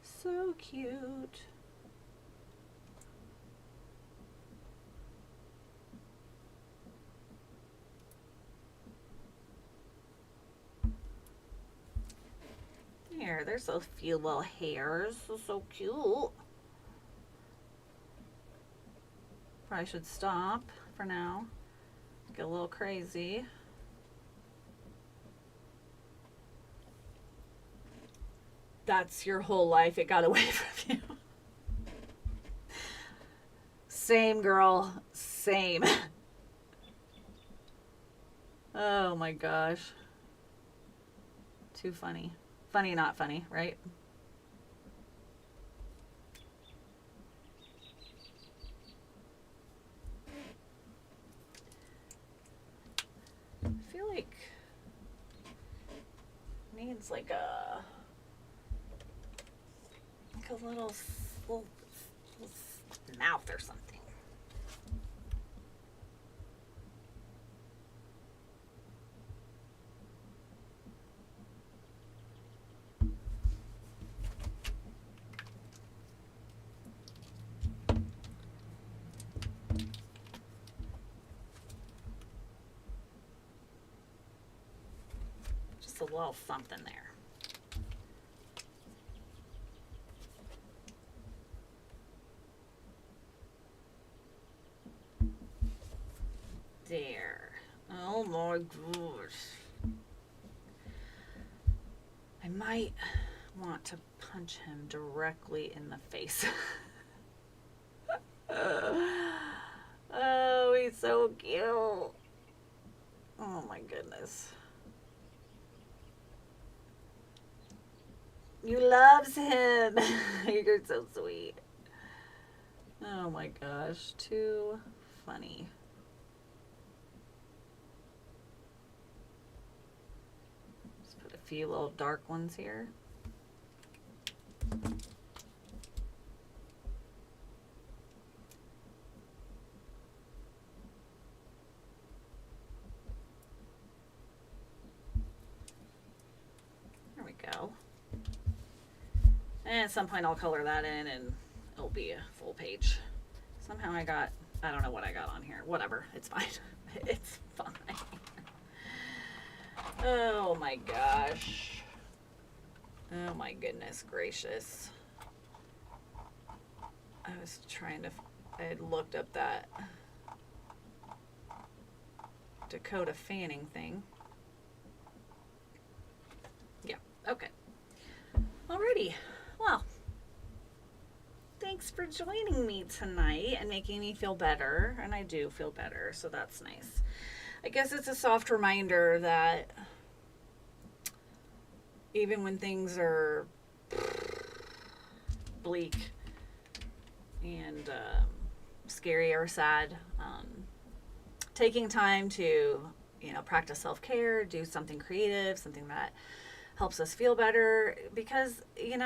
So cute. There's a few little hairs. So cute. Probably should stop for now. Get a little crazy. That's your whole life. It got away from you. Same, girl. Same. Oh my gosh. Too funny. Funny, not funny, right? I feel like it needs like a little mouth or something. A little something there. There. Oh my gosh. I might want to punch him directly in the face. Oh, he's so cute. Oh my goodness. You loves him. You're so sweet. Oh my gosh, too funny. Just put a few little dark ones here. There we go. And at some point I'll color that in and it'll be a full page. Somehow I don't know what I got on here. Whatever, it's fine. It's fine. Oh my gosh. Oh my goodness gracious. I had looked up that Dakota Fanning thing. Yeah, okay. Alrighty. Well, thanks for joining me tonight and making me feel better. And I do feel better, so that's nice. I guess it's a soft reminder that even when things are bleak and scary or sad, taking time to, practice self-care, do something creative, something that helps us feel better, because, in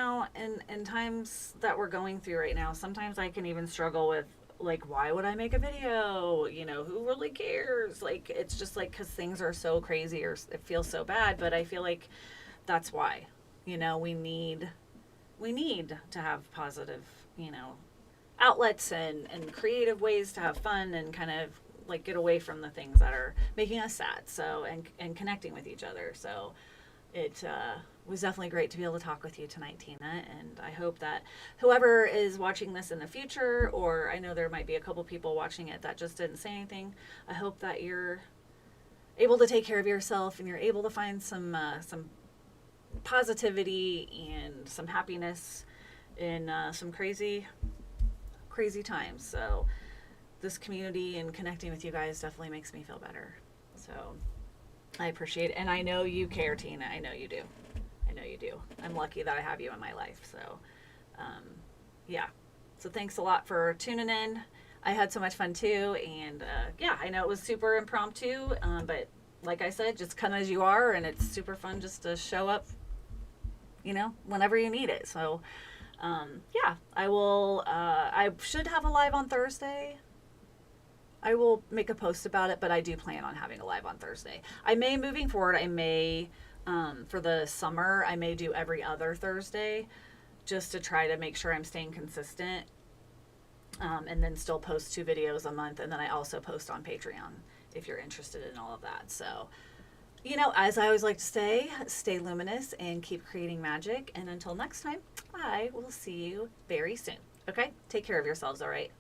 times that we're going through right now, sometimes I can even struggle with, like, why would I make a video? Who really cares? Like, it's just like, because things are so crazy or it feels so bad, but I feel like that's why, we need to have positive, outlets and creative ways to have fun and kind of like get away from the things that are making us sad. So, and connecting with each other. So it was definitely great to be able to talk with you tonight, Tina. And I hope that whoever is watching this in the future, or I know there might be a couple people watching it that just didn't say anything, I hope that you're able to take care of yourself and you're able to find some positivity and some happiness in some crazy times. So this community and connecting with you guys definitely makes me feel better. So I appreciate it. And I know you care, Tina. I know you do. I'm lucky that I have you in my life. So, yeah. So thanks a lot for tuning in. I had so much fun too. And, yeah, I know it was super impromptu, but like I said, just come as you are. And it's super fun just to show up, whenever you need it. So, yeah, I should have a live on Thursday. I will make a post about it, but I do plan on having a live on Thursday. Moving forward, for the summer, I may do every other Thursday just to try to make sure I'm staying consistent, and then still post 2 videos a month. And then I also post on Patreon if you're interested in all of that. So, as I always like to say, stay luminous and keep creating magic. And until next time, I will see you very soon. Okay? Take care of yourselves, all right?